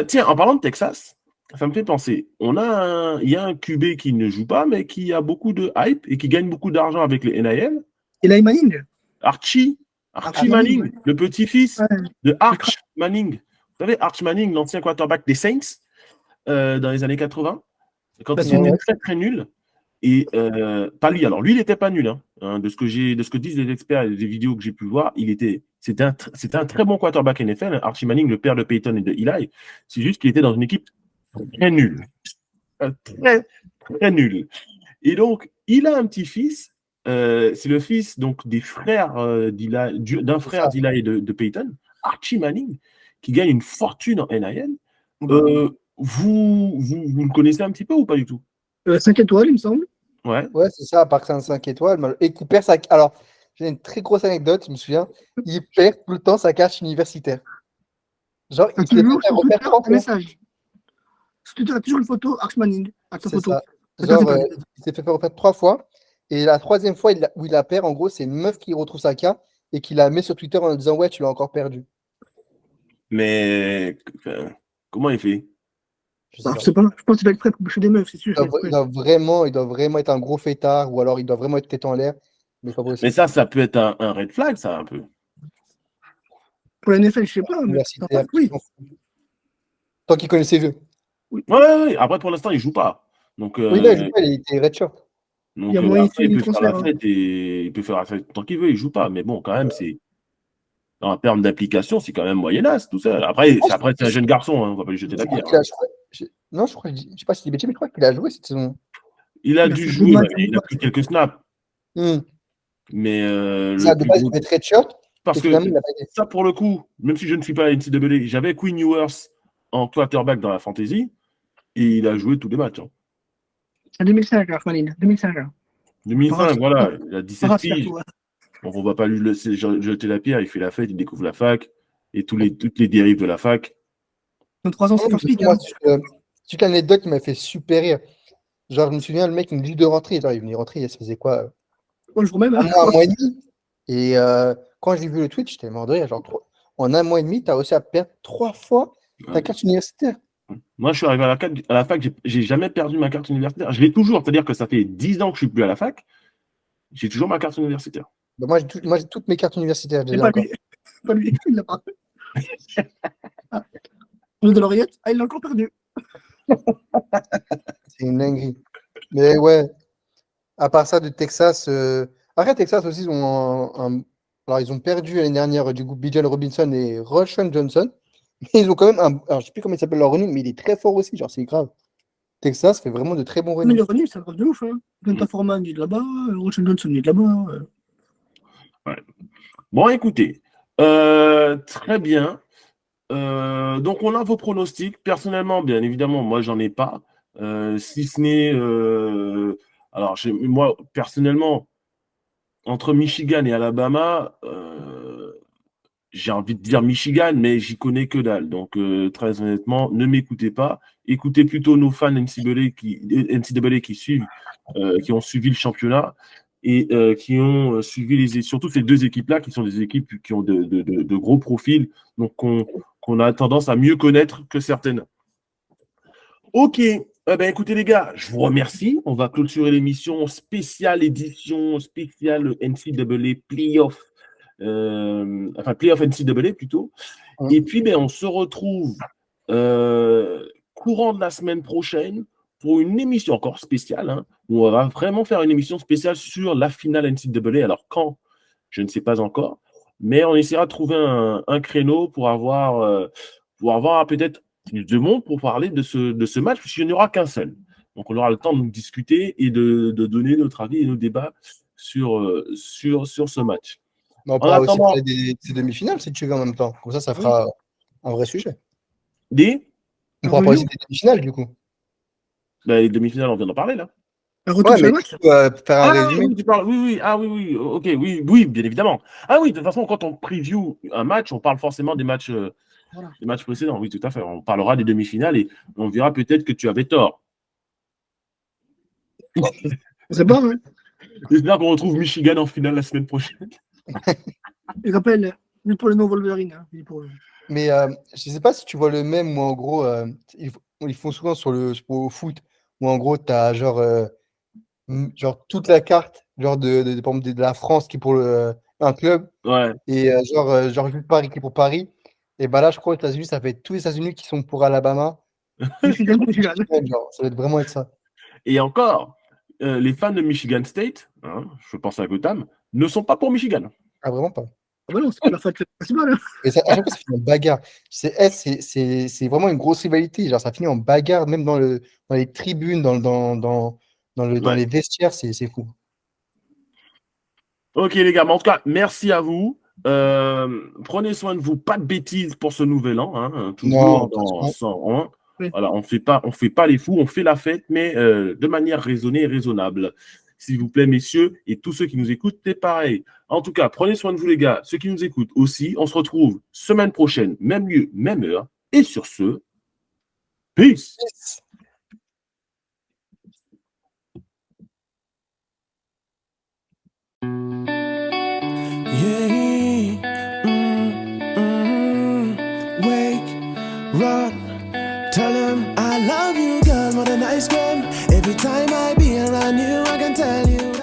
Tiens, en parlant de Texas, ça me fait penser, il y a un QB qui ne joue pas, mais qui a beaucoup de hype et qui gagne beaucoup d'argent avec les NIL. Et là, Manning. Archie Manning, Manning, le petit-fils Ouais. de Arch Manning. Vous savez, Arch Manning, l'ancien quarterback des Saints dans les années 80, quand Bah, il c'est était une- très très nul. Et pas lui. Alors lui, il n'était pas nul. De ce que disent les experts et des vidéos que j'ai pu voir, c'était un très bon quarterback NFL. Archie Manning, le père de Peyton et de Eli. C'est juste qu'il était dans une équipe très nulle. Très, très nulle. Et donc, il a un petit-fils. C'est le fils donc des frères d'un frère d'Eli et de Peyton, Archie Manning, qui gagne une fortune en NIL. Vous le connaissez un petit peu ou pas du tout? 5 étoiles, il me semble. Ouais. Ouais, c'est ça, à part que c'est un 5 étoiles. Et qu'il perd sa. Alors, j'ai une très grosse anecdote, je me souviens. Il perd tout le temps sa carte universitaire. Genre, il s'est Toujours fait sur refaire Twitter, 3 un fois. message. Sur Twitter, il y a toujours une photo, Arch Manning, avec sa C'est photo. ça. C'est Genre, pas- il s'est fait refaire 3 fois. Et la troisième fois où il la perd, en gros, c'est une meuf qui retrouve sa carte et qui la met sur Twitter en disant ouais, tu l'as encore perdu. Mais comment il fait? Je sais Alors, pas. je sais pas, je pense qu'il va être prêt pour boucher des meufs, c'est sûr. Il doit vraiment être un gros fêtard ou alors il doit vraiment être tête en l'air. Mais pas possible. Mais ça peut être un red flag, ça, un peu. Pour la NFL, je sais pas, mais Universitaire, oui. Tant qu'il connaît ses jeux. Ouais. Après, pour l'instant, il joue pas. Donc, Oui, là, il joue pas, il était redshirt. donc Il y a moyen après, il de peut faire la transfert, fête et il peut faire la fête tant qu'il veut, il joue pas. Mais bon, quand même, c'est en termes d'application, c'est quand même moyenasse, tout ça. Après, c'est un jeune garçon, on va pas lui jeter la pierre. Non, je sais pas s'il est bêtise, mais je crois qu'il a joué cette saison. Il a Il a dû fait jouer, deux matchs, il a pris quelques snaps. Hmm. Mais Ça, de base, il était redshirt. parce Et que finalement, il a pas été. ça, pour le coup, même si je ne suis pas à NCAA, j'avais Quinn Ewers en quarterback dans la fantasy et il a joué tous les matchs. C'est 2005, Arch Manning, 2005. 2005, voilà, il a 17 Farah, piges. surtout, ouais. Donc on va pas lui laisser jeter la pierre, il fait la fête, il découvre la fac et toutes les dérives de la fac. Dans 3 ans, c'est first pick. Moi, c'est une anecdote qui m'a fait super rire. Genre, je me souviens, le mec, il me dit de rentrer. Genre, il venait rentrer, il se faisait quoi Moi, je vous remets. un mois et demi. Et quand j'ai vu le tweet, j'étais mort de rire. Genre, en un mois et demi, tu as réussi à perdre 3 fois ta carte universitaire. Moi, je suis arrivé à la fac, j'ai jamais perdu ma carte universitaire. Je l'ai toujours, c'est-à-dire que ça fait 10 ans que je suis plus à la fac. J'ai toujours ma carte universitaire. Bah, moi, j'ai toutes mes cartes universitaires. C'est pas lui. Pas lui, il l'a pas. de l'oreillette. Ah, il l'a encore perdu. C'est une dinguerie. Mais ouais, à part ça, de Texas. Après, Texas aussi, alors, ils ont perdu l'année dernière du coup Bijan Robinson et Roshan Johnson. Mais ils ont quand même un. Alors, je sais plus comment il s'appelle leur running, mais il est très fort aussi. Genre, c'est grave. Texas fait vraiment de très bons Mais running. les running, c'est un grave de ouf. Hein. Donta Foreman, il est de là-bas. Roshan Johnson, il est de là-bas. Ouais. Bon, écoutez, très bien. Donc, on a vos pronostics. Personnellement, bien évidemment, moi, j'en ai pas. Si ce n'est. Alors, moi, personnellement, entre Michigan et Alabama, j'ai envie de dire Michigan, mais j'y connais que dalle. Donc, très honnêtement, ne m'écoutez pas. Écoutez plutôt nos fans NCAA qui suivent, qui ont suivi le championnat et qui ont suivi surtout ces deux équipes-là, qui sont des équipes qui ont de gros profils, donc qu'on a tendance à mieux connaître que certaines. Ok, écoutez les gars, je vous remercie. On va clôturer l'émission spéciale édition spéciale NCAA Playoff. Playoff NCAA plutôt. Ouais. Et puis, on se retrouve courant de la semaine prochaine pour une émission encore spéciale, hein, où on va vraiment faire une émission spéciale sur la finale NCAA. Alors, quand? Je ne sais pas encore. Mais on essaiera de trouver un créneau pour avoir peut-être plus de monde pour parler de ce match, puisqu'il n'y en aura qu'un seul. Donc, on aura le temps de discuter et de donner notre avis et nos débats sur ce match. Mais on pourra aussi parler des demi-finales si tu veux en même temps. Comme ça fera un vrai sujet. On pourra parler aussi des demi-finales du coup. Les demi-finales, on vient d'en parler là. Un retour sur le match. Faire un résumé. Oui, tu parles. Oui. Ah oui. Ok, oui, bien évidemment. Ah oui, de toute façon, quand on preview un match, on parle forcément des matchs précédents. Oui, tout à fait. On parlera des demi-finales et on verra peut-être que tu avais tort. C'est bon, hein. J'espère qu'on retrouve Michigan en finale la semaine prochaine. Je rappelle, juste pour le nom Wolverine. Hein. Mais je ne sais pas si tu vois le même où en gros, ils font souvent au foot, où en gros, tu as genre toute la carte genre de la France qui est pour un club. Ouais. Et genre juste Paris qui est pour Paris. Et bah là, je crois aux États-Unis, ça fait tous les États-Unis qui sont pour Alabama. Michigan. Genre, ça va être vraiment être ça. Et encore, les fans de Michigan State, hein, je pense à Gotham, ne sont pas pour Michigan. Ah, vraiment pas. Ah bah non, c'est pas la fête principale. Hein. Et ça, à chaque fois, ça finit en bagarre. C'est vraiment une grosse rivalité. Genre, ça finit en bagarre, même dans les tribunes, dans les vestiaires, c'est fou. Ok les gars, mais en tout cas, merci à vous. Prenez soin de vous, pas de bêtises pour ce nouvel an, hein, toujours dans 101. Oui. Voilà, on fait pas les fous, on fait la fête, mais de manière raisonnée et raisonnable. S'il vous plaît, messieurs, et tous ceux qui nous écoutent, c'est pareil. En tout cas, prenez soin de vous les gars, ceux qui nous écoutent aussi. On se retrouve semaine prochaine, même lieu, même heure. Et sur ce, peace. Wake, run, tell him I love you, girl, more than ice cream. Every time I be around you, I can tell you.